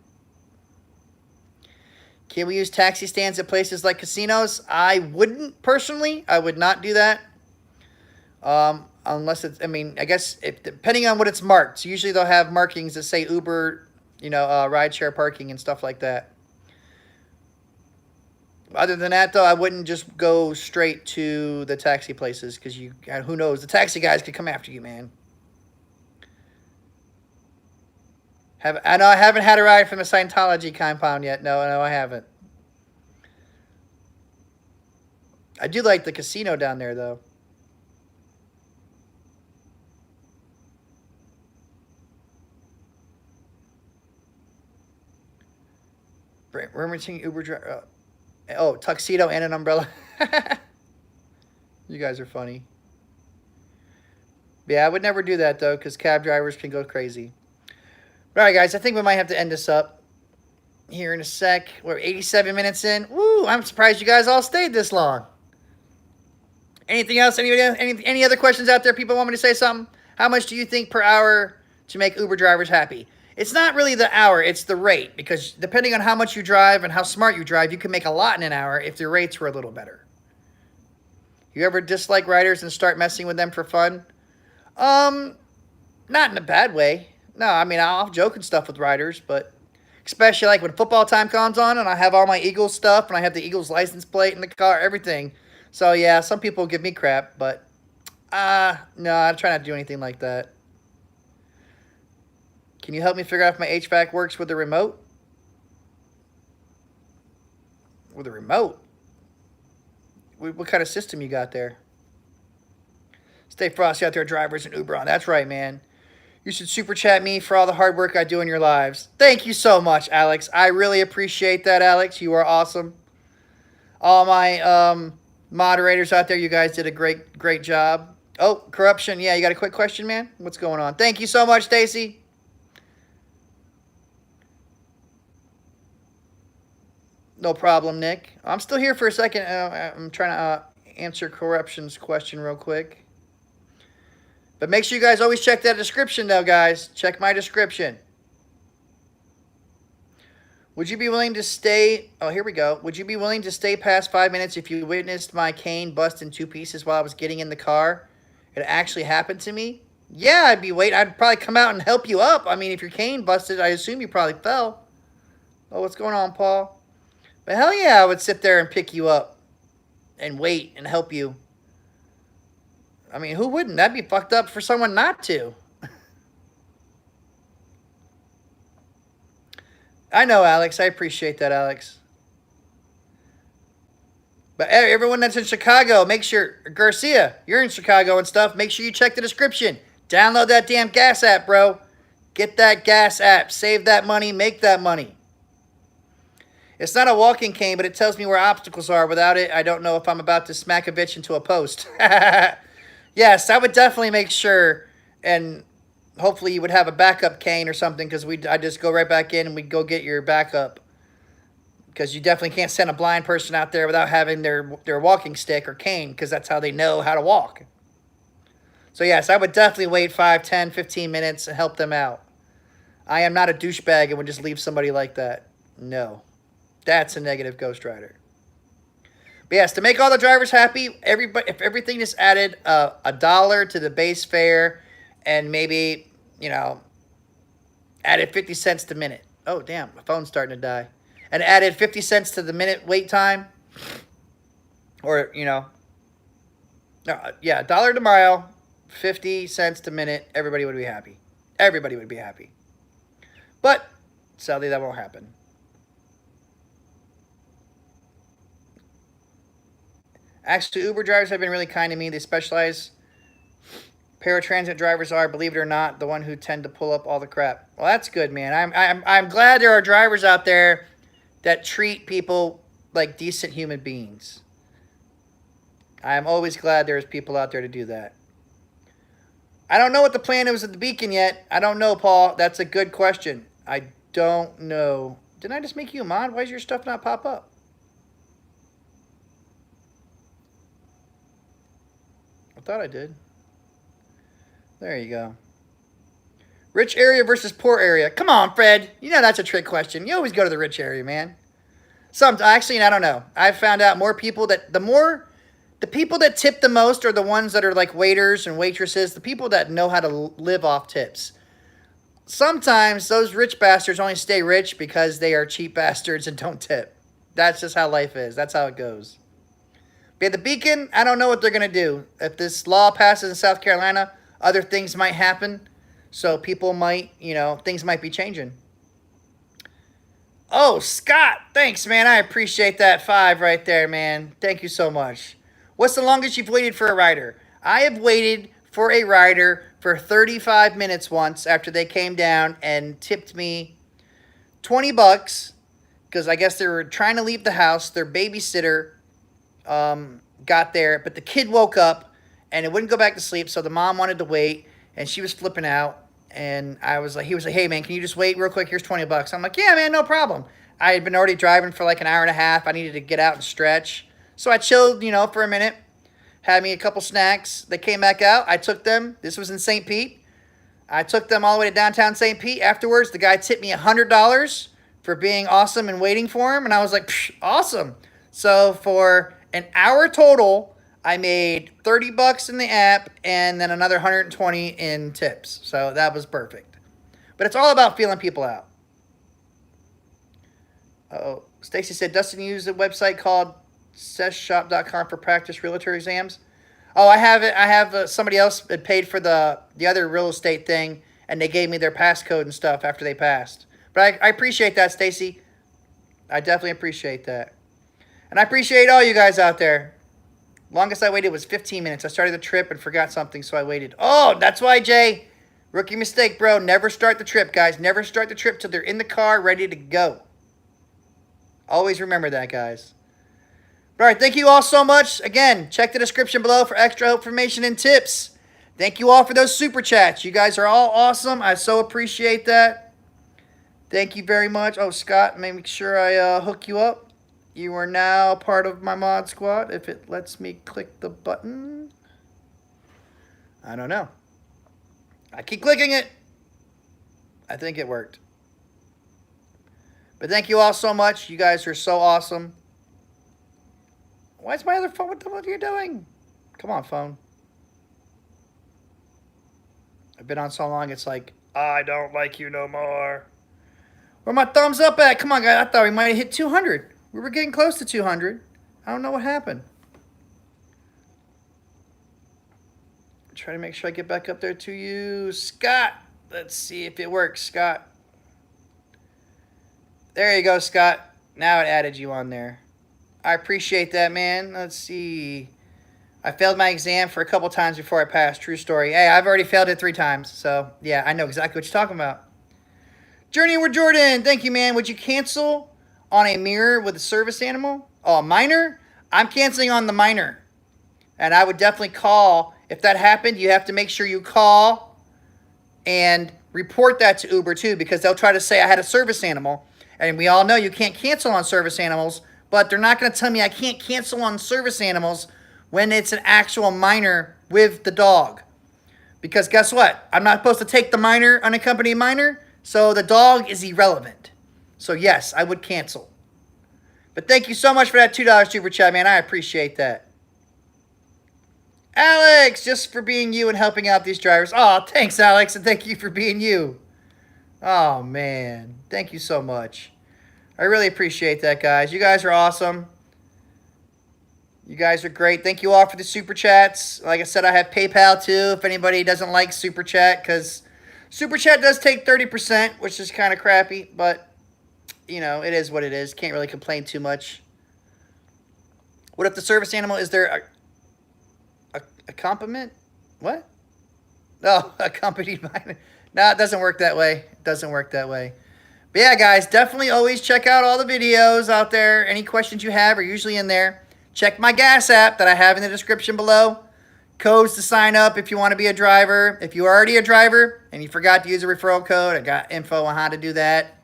Can we use taxi stands at places like casinos? I wouldn't, personally. I would not do that. Unless it's, I mean, I guess, depending on what it's marked. So usually they'll have markings that say Uber, you know, rideshare parking and stuff like that. Other than that, though, I wouldn't just go straight to the taxi places because who knows? The taxi guys could come after you, man. I know I haven't had a ride from the Scientology compound yet. No, I haven't. I do like the casino down there, though. Remembering Uber driver. Oh, tuxedo and an umbrella. You guys are funny. Yeah, I would never do that, though, because cab drivers can go crazy. All right, guys, I think we might have to end this up here in a sec. We're 87 minutes in. Woo, I'm surprised you guys all stayed this long. Anything else? Any other questions out there? People want me to say something? How much do you think per hour to make Uber drivers happy? It's not really the hour, it's the rate. Because depending on how much you drive and how smart you drive, you can make a lot in an hour if the rates were a little better. You ever dislike riders and start messing with them for fun? Not in a bad way. No, I mean, I'll joke and stuff with riders, but especially like when football time comes on and I have all my Eagles stuff and I have the Eagles license plate in the car, everything. So, yeah, some people give me crap, but no, I try not to do anything like that. Can you help me figure out if my HVAC works with the remote? With a remote? What kind of system you got there? Stay frosty out there, drivers and Uber on. That's right, man. You should super chat me for all the hard work I do in your lives. Thank you so much, Alex. I really appreciate that, Alex. You are awesome. All my moderators out there, you guys did a great job. Oh, corruption. Yeah, you got a quick question, man? What's going on? Thank you so much, Stacy. No problem, Nick. I'm still here for a second. I'm trying to answer corruption's question real quick. But make sure you guys always check that description, though, guys. Check my description. Would you be willing to stay? Oh, here we go. Would you be willing to stay past 5 minutes if you witnessed my cane bust in 2 pieces while I was getting in the car? It actually happened to me? Yeah, I'd be waiting. I'd probably come out and help you up. I mean, if your cane busted, I assume you probably fell. Oh, what's going on, Paul? But hell yeah, I would sit there and pick you up and wait and help you. I mean, who wouldn't? That'd be fucked up for someone not to. I know, Alex. I appreciate that, Alex. But everyone that's in Chicago, make sure, Garcia, you're in Chicago and stuff, make sure you check the description. Download that damn gas app, bro. Get that gas app. Save that money. Make that money. It's not a walking cane, but it tells me where obstacles are. Without it, I don't know if I'm about to smack a bitch into a post. Yes, I would definitely make sure and hopefully you would have a backup cane or something, because I just go right back in and we'd go get your backup. Because you definitely can't send a blind person out there without having their walking stick or cane, because that's how they know how to walk. So yes, I would definitely wait 5, 10, 15 minutes and help them out. I am not a douchebag and would just leave somebody like that. No. That's a negative Ghost Rider. But yes, to make all the drivers happy, if everything just added $1 to the base fare and maybe, added 50 cents to minute. Oh, damn, my phone's starting to die. And added 50 cents to the minute wait time. Or, $1 to mile, 50 cents to minute, everybody would be happy. Everybody would be happy. But, sadly, that won't happen. Actually, Uber drivers have been really kind to me. They specialize. Paratransit drivers are, believe it or not, the one who tend to pull up all the crap. Well, that's good, man. I'm glad there are drivers out there that treat people like decent human beings. I'm always glad there's people out there to do that. I don't know what the plan is at the beacon yet. I don't know, Paul. That's a good question. I don't know. Didn't I just make you a mod? Why does your stuff not pop up? I thought I did. There you go. Rich area versus poor area. Come on, Fred. You know that's a trick question. You always go to the rich area, man. Actually, I don't know. I've found out more people that the people that tip the most are the ones that are like waiters and waitresses, the people that know how to live off tips. Sometimes those rich bastards only stay rich because they are cheap bastards and don't tip. That's just how life is. That's how it goes. But at the beacon, I don't know what they're going to do. If this law passes in South Carolina, other things might happen. So people might, things might be changing. Oh, Scott, thanks, man. I appreciate that 5 right there, man. Thank you so much. What's the longest you've waited for a rider? I have waited for a rider for 35 minutes once after they came down and tipped me $20 because I guess they were trying to leave the house. Their babysitter got there, but the kid woke up and it wouldn't go back to sleep, so the mom wanted to wait, and she was flipping out. And he was like, hey, man, can you just wait real quick? Here's $20. I'm like, yeah, man, no problem. I had been already driving for like an hour and a half. I needed to get out and stretch. So I chilled, for a minute. Had me a couple snacks. They came back out. I took them. This was in St. Pete. I took them all the way to downtown St. Pete. Afterwards, the guy tipped me $100 for being awesome and waiting for him. And I was like, awesome. So for an hour total, I made $30 in the app and then another $120 in tips. So that was perfect. But it's all about feeling people out. Uh-oh. Stacy said, Dustin used a website called seshshop.com for practice realtor exams. Oh, I have it. I have somebody else that paid for the other real estate thing, and they gave me their passcode and stuff after they passed. But I appreciate that, Stacy. I definitely appreciate that. And I appreciate all you guys out there. Longest I waited was 15 minutes. I started the trip and forgot something, so I waited. Oh, that's why, Jay. Rookie mistake, bro. Never start the trip, guys. Never start the trip till they're in the car ready to go. Always remember that, guys. All right, thank you all so much. Again, check the description below for extra information and tips. Thank you all for those super chats. You guys are all awesome. I so appreciate that. Thank you very much. Oh, Scott, make sure I hook you up. You are now part of my mod squad. If it lets me click the button. I don't know. I keep clicking it. I think it worked. But thank you all so much. You guys are so awesome. Why is my other phone? What the hell are you doing? Come on, phone. I've been on so long, it's like, I don't like you no more. Where my thumbs up at? Come on, guys. I thought we might have hit 200. We were getting close to 200. I don't know what happened. Try to make sure I get back up there to you. Scott. Let's see if it works, Scott. There you go, Scott. Now it added you on there. I appreciate that, man. Let's see. I failed my exam for a couple times before I passed. True story. Hey, I've already failed it 3 times. So, yeah, I know exactly what you're talking about. Journey with Jordan. Thank you, man. Would you cancel on a mirror with a service animal? Oh, a minor? I'm canceling on the minor. And I would definitely call. If that happened, you have to make sure you call and report that to Uber too, because they'll try to say I had a service animal. And we all know you can't cancel on service animals, but they're not going to tell me I can't cancel on service animals when it's an actual minor with the dog. Because guess what? I'm not supposed to take the minor, unaccompanied minor, so the dog is irrelevant. So yes, I would cancel. But thank you so much for that $2 super chat, man. I appreciate that. Alex, just for being you and helping out these drivers. Oh, thanks, Alex, and thank you for being you. Oh, man. Thank you so much. I really appreciate that, guys. You guys are awesome. You guys are great. Thank you all for the super chats. Like I said, I have PayPal, too, if anybody doesn't like super chat, because super chat does take 30%, which is kind of crappy, but, you know, it is what it is. Can't really complain too much. What if the service animal is there... A compliment? What? Oh, accompanied by... No, it doesn't work that way. It doesn't work that way. But yeah, guys, definitely always check out all the videos out there. Any questions you have are usually in there. Check my gas app that I have in the description below. Codes to sign up if you want to be a driver. If you're already a driver and you forgot to use a referral code, I got info on how to do that.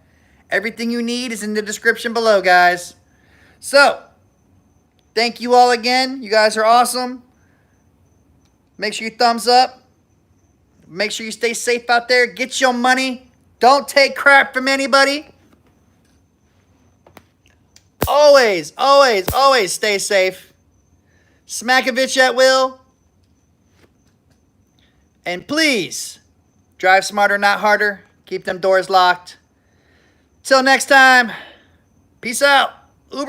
Everything you need is in the description below, guys. So, thank you all again. You guys are awesome. Make sure you thumbs up. Make sure you stay safe out there. Get your money. Don't take crap from anybody. Always, always, always stay safe. Smack-o-vich at will. And please, drive smarter, not harder. Keep them doors locked. Till next time, peace out. Uber